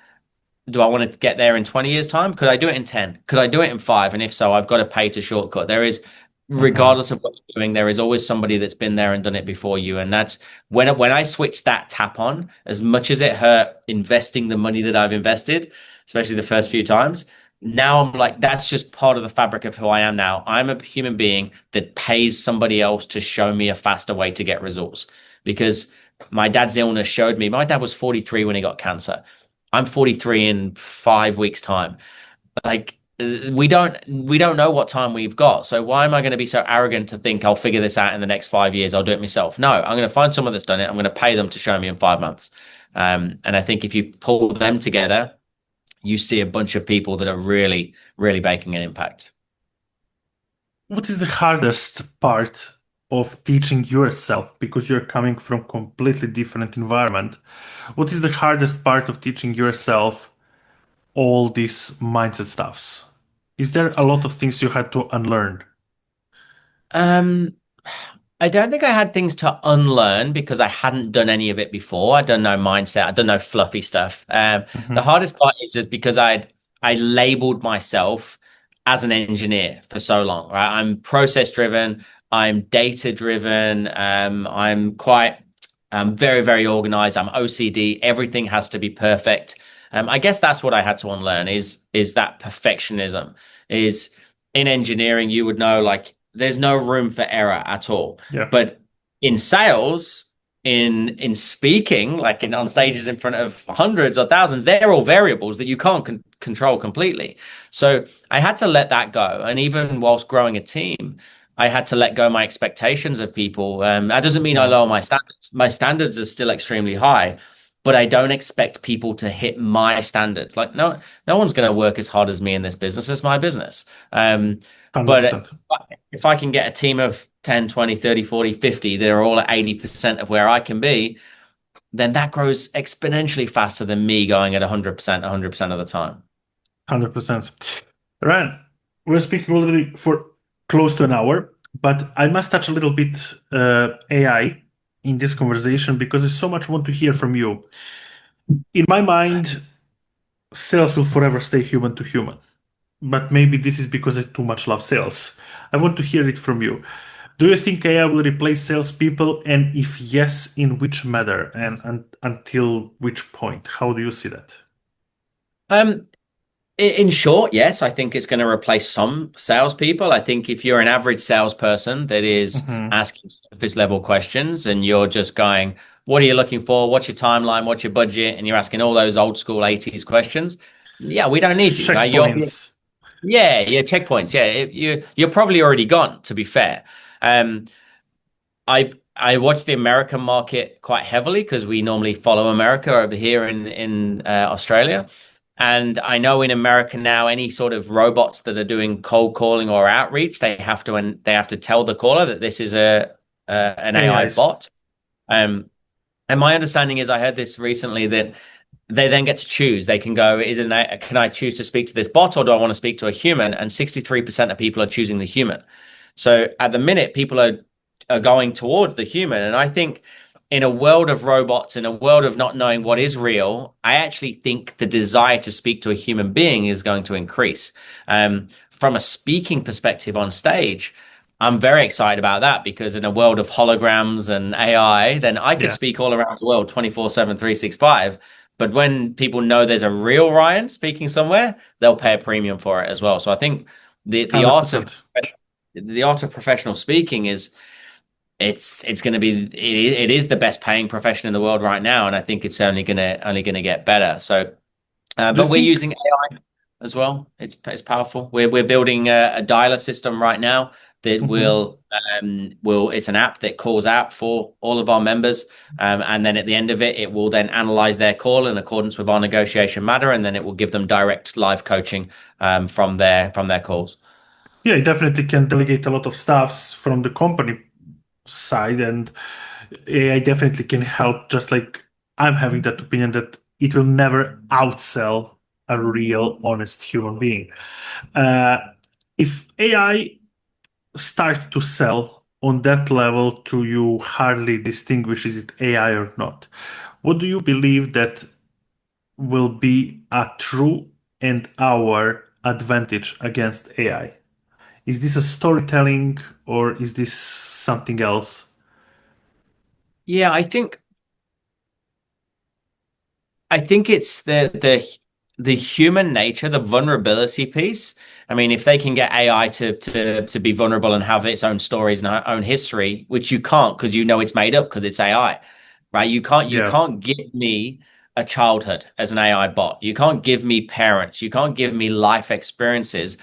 do I want to get there in 20 years' time? Could I do it in 10? Could I do it in 5? And if so, I've got to pay to shortcut. There is, Mhm. regardless of what you're doing, there is always somebody that's been there and done it before you. And that's when I switched that tap on, as much as it hurt investing the money that I've invested, especially the first few times, now I'm like, that's just part of the fabric of who I am now. I'm a human being that pays somebody else to show me a faster way to get results. Because my dad's illness showed me, my dad was 43 when he got cancer. I'm 43 in 5 weeks' time. Like, we don't know what time we've got. So why am I going to be so arrogant to think I'll figure this out in the next 5 years? I'll do it myself. No, I'm going to find someone that's done it. I'm going to pay them to show me in 5 months. And I think if you pull them together, you see a bunch of people that are really, really making an impact. What is the hardest part of teaching yourself? Because you're coming from completely different environment. What is the hardest part of teaching yourself all these mindset stuffs? Is there a lot of things you had to unlearn? Um, I don't think I had things to unlearn because I hadn't done any of it before. I don't know mindset. I don't know fluffy stuff. The Hmm. hardest part is just because I labeled myself as an engineer for so long, right? I'm process driven. I'm data driven. I'm very, very organized. I'm OCD. Everything has to be perfect. I guess that's what I had to unlearn is that perfectionism is in engineering, you would know, like, there's no room for error at all. Yeah, But in sales, in speaking, like on stages in front of hundreds or thousands, they're all variables that you can't control completely. So I had to let that go. And even whilst growing a team, I had to let go my expectations of people. That doesn't mean I yeah, lower my standards. My standards are still extremely high, but I don't expect people to hit my standards. Like, no one's going to work as hard as me in this business. It's my business. But 100%. if I can get a team of 10, 20, 30, 40, 50 that are all at 80% of where I can be, then that grows exponentially faster than me going at 100%, 100% of the time. 100%. Ryan, we're speaking already for close to an hour, but I must touch a little bit AI in this conversation because there's so much I want to hear from you. In my mind, sales will forever stay human to human, but maybe this is because I too much love sales. I want to hear it from you. Do you think AI will replace salespeople? And if yes, in which manner and until which point? How do you see that? Um, in short, yes, I think it's going to replace some salespeople. I think if you're an average salesperson that is Hmm. asking surface level questions and you're just going, what are you looking for? What's your timeline? What's your budget? And you're asking all those old school 80s questions. Yeah, we don't need you, right? Checkpoints. Yeah, yeah, checkpoints. Yeah, you're probably already gone, to be fair. Um, I watch the American market quite heavily because we normally follow America over here in Australia. And I know in America now, any sort of robots that are doing cold calling or outreach, they have to tell the caller that this is a an AI AIs. bot. Um, and my understanding is, I heard this recently, that they then get to choose. They can go, can I choose to speak to this bot, or do I want to speak to a human? And 63% of people are choosing the human. So at the minute, people are going towards the human. And I think in a world of robots, in a world of not knowing what is real, I actually think the desire to speak to a human being is going to increase. From a speaking perspective on stage, I'm very excited about that, because in a world of holograms and AI, then I could Yeah, speak all around the world 24/7, 365. But when people know there's a real Ryan speaking somewhere, they'll pay a premium for it as well. So I think the art of 100%. professional speaking is, it's going to be, it is the best paying profession in the world right now, and I think it's only going to get better. So, Do you but we're think? using AI as well. It's powerful. We're building a dialer system right now that Mhm. will it's an app that calls out for all of our members, and then at the end of it, it will then analyze their call in accordance with our negotiation matter, and then it will give them direct live coaching from their calls. Yeah, it definitely can delegate a lot of stuffs from the company side, and AI definitely can help. Just like I'm having that opinion that it will never outsell a real, honest human being. Uh, if AI start to sell on that level to you hardly distinguish is it AI or not. What do you believe that will be a true and our advantage against AI? Is this a storytelling or is this something else? Yeah, I think it's the human nature, the vulnerability piece. I mean, if they can get AI to be vulnerable and have its own stories and own history, which you can't because you know it's made up because it's AI, right? You Yeah, can't give me a childhood as an AI bot. You can't give me parents. You can't give me life experiences.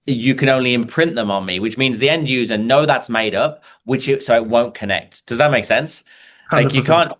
You can only imprint them on me, which means the end user know that's made up, so it won't connect. Does that make sense? Like you 100%. can't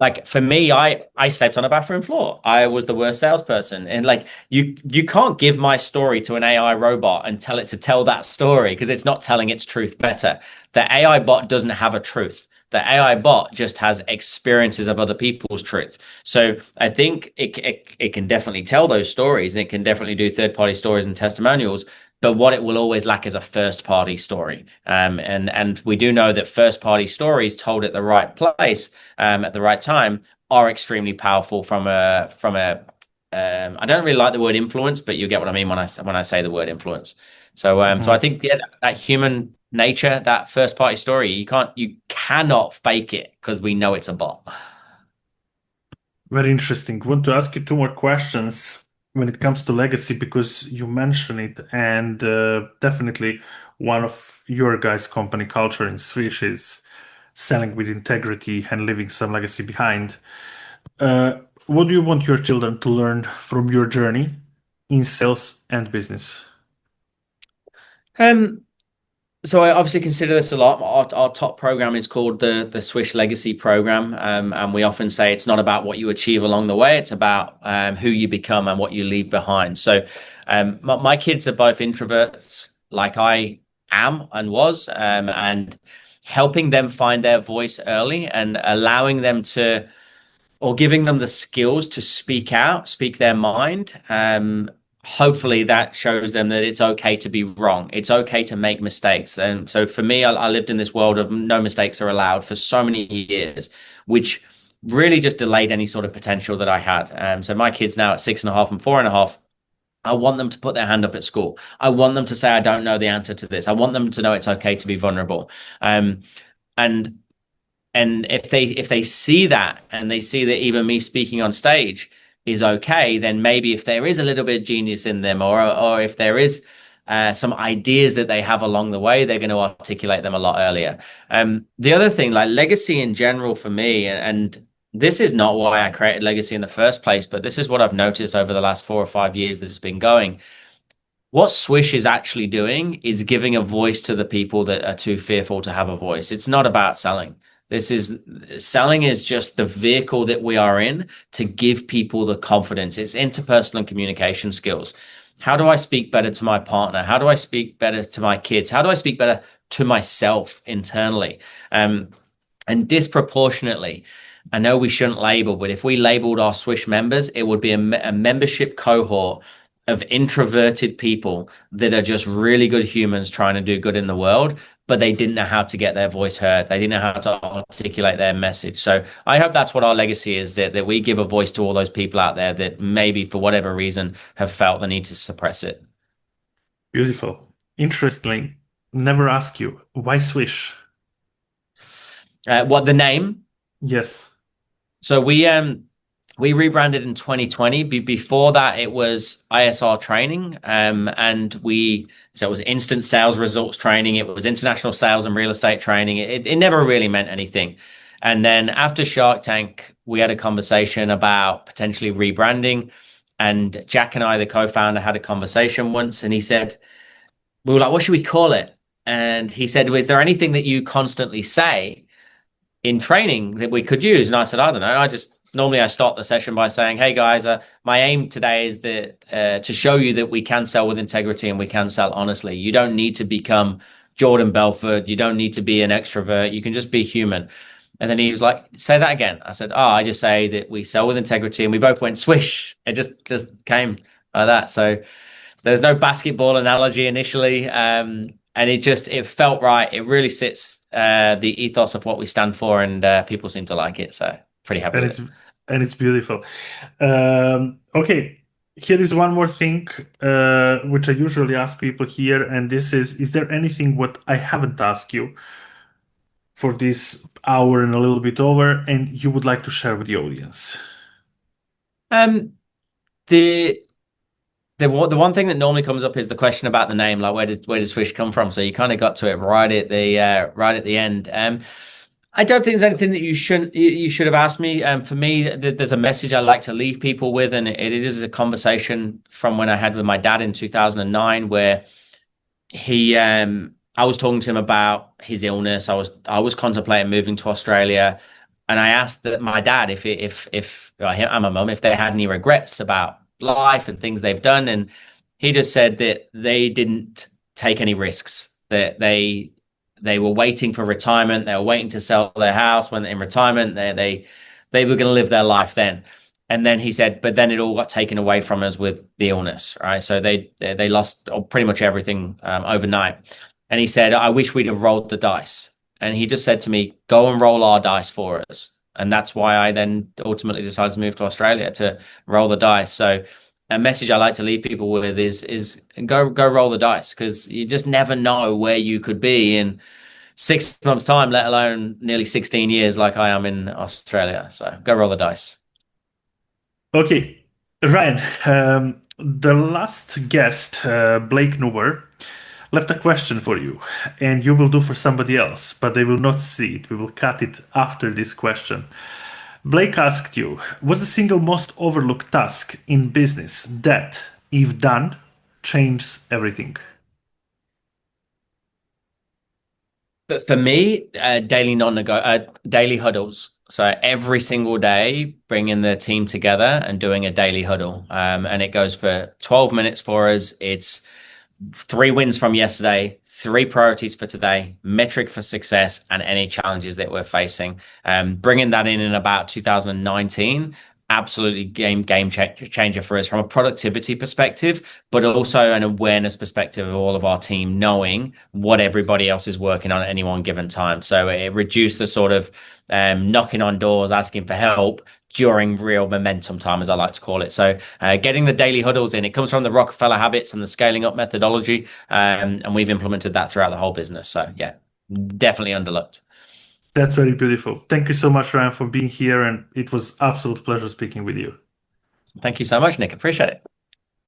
like for me, I slept on a bathroom floor. I was the worst salesperson. And like you can't give my story to an AI robot and tell it to tell that story because it's not telling its truth better. The AI bot doesn't have a truth. The AI bot just has experiences of other people's truth. So I think it can definitely tell those stories. And it can definitely do third party stories and testimonials. But what it will always lack is a first party story. And we do know that first party stories told at the right place at the right time are extremely powerful from a I don't really like the word influence, but you get what I mean when I say the word influence. So I Mhm. think yeah, that human nature, that first party story, you cannot fake it because we know it's a bot. Very interesting. Want to ask you two more questions when it comes to legacy because you mentioned it, and definitely one of your guys' company culture in Swish is selling with integrity and leaving some legacy behind. Uh, what do you want your children to learn from your journey in sales and business? Um, So I obviously consider this a lot. Our top program is called the Swish Legacy Program, and we often say it's not about what you achieve along the way; it's about who you become and what you leave behind. So, my kids are both introverts, like I am and was, and helping them find their voice early and allowing them to or giving them the skills to speak out, speak their mind. Hopefully that shows them that it's okay to be wrong. It's okay to make mistakes. And so for me, I lived in this world of no mistakes are allowed for so many years, which really just delayed any sort of potential that I had. So my kids now at 6.5 and 4.5. I want them to put their hand up at school. I want them to say, I don't know the answer to this. I want them to know it's okay to be vulnerable. Um, and and if they see that and they see that even me speaking on stage is okay, then maybe if there is a little bit of genius in them, or if there is some ideas that they have along the way, they're going to articulate them a lot earlier. The other thing, like legacy in general for me, and this is not why I created legacy in the first place, but this is what I've noticed over the last 4 or 5 years that it's been going. What Swish is actually doing is giving a voice to the people that are too fearful to have a voice. It's not about selling. This is selling is just the vehicle that we are in to give people the confidence. It's interpersonal communication skills. How do I speak better to my partner? How do I speak better to my kids? How do I speak better to myself internally? Um, and disproportionately, I know we shouldn't label, but if we labeled our Swish members, it would be a membership cohort of introverted people that are just really good humans trying to do good in the world, but they didn't know how to get their voice heard. They didn't know how to articulate their message. So I hope that's what our legacy is, that we give a voice to all those people out there that maybe for whatever reason have felt the need to suppress it. Beautiful. Interesting. Never ask you why Swish? What the name? Yes. So we rebranded in 2020. Before that, it was ISR training, and so it was instant sales results training. It was international sales and real estate training. It never really meant anything. And then after Shark Tank, we had a conversation about potentially rebranding. And Jack and I, the co-founder, had a conversation once, and he said, we were like, what should we call it? And he said, "Is there anything that you constantly say in training that we could use?" And I said, "I don't know. I just normally I start the session by saying, hey guys, my aim today is that to show you that we can sell with integrity and we can sell honestly. You don't need to become Jordan Belfort. You don't need to be an extrovert. You can just be human." And then he was like, "Say that again." I said, "Oh, I just say that we sell with integrity," and we both went swish. It just came like that. So there's no basketball analogy initially, and it felt right. It really sits the ethos of what we stand for, and people seem to like it. So pretty happy And with it's it. beautiful. Okay, here is one more thing which I usually ask people here, and this is there anything what I haven't asked you for this hour and a little bit over, and you would like to share with the audience? Um, the the one thing that normally comes up is the question about the name, like where did Swish come from? So you kind of got to it right at the end. I don't think there's anything that you should have asked me. For me, there's a message I like to leave people with, and it is a conversation from when I had with my dad in 2009, where he I was talking to him about his illness. I was contemplating moving to Australia, and I asked that my dad if well, him and my mum if they had any regrets about life and things they've done, and he just said that they didn't take any risks. That they were waiting for retirement. They were waiting to sell their house when in retirement. They were going to live their life then. And then he said, but then it all got taken away from us with the illness, right? So they lost pretty much everything overnight. And he said, I wish we'd have rolled the dice. And he just said to me, go and roll our dice for us. And that's why I then ultimately decided to move to Australia to roll the dice. So a message I like to leave people with is go roll the dice, because you just never know where you could be in 6 months' time, let alone nearly 16 years like I am in Australia. So go roll the dice. Okay, Ryan, the last guest, Blake Newer, left a question for you, and you will do for somebody else, but they will not see it. We will cut it after this question. Blake asked you, what's the single most overlooked task in business that, if done, changes everything? But for me, daily huddles. So every single day, bringing the team together and doing a daily huddle. And it goes for 12 minutes for us. It's 3 wins from yesterday, 3 priorities for today, metric for success, and any challenges that we're facing. Bringing that in about 2019, absolutely game changer for us from a productivity perspective, but also an awareness perspective of all of our team, knowing what everybody else is working on at any one given time. So it reduced the sort of knocking on doors, asking for help during real momentum time, as I like to call it. So getting the daily huddles in, it comes from the Rockefeller habits and the scaling up methodology. And we've implemented that throughout the whole business. So yeah, definitely underlooked. That's very beautiful. Thank you so much, Ryan, for being here, and it was absolute pleasure speaking with you. Thank you so much, Nick. Appreciate it.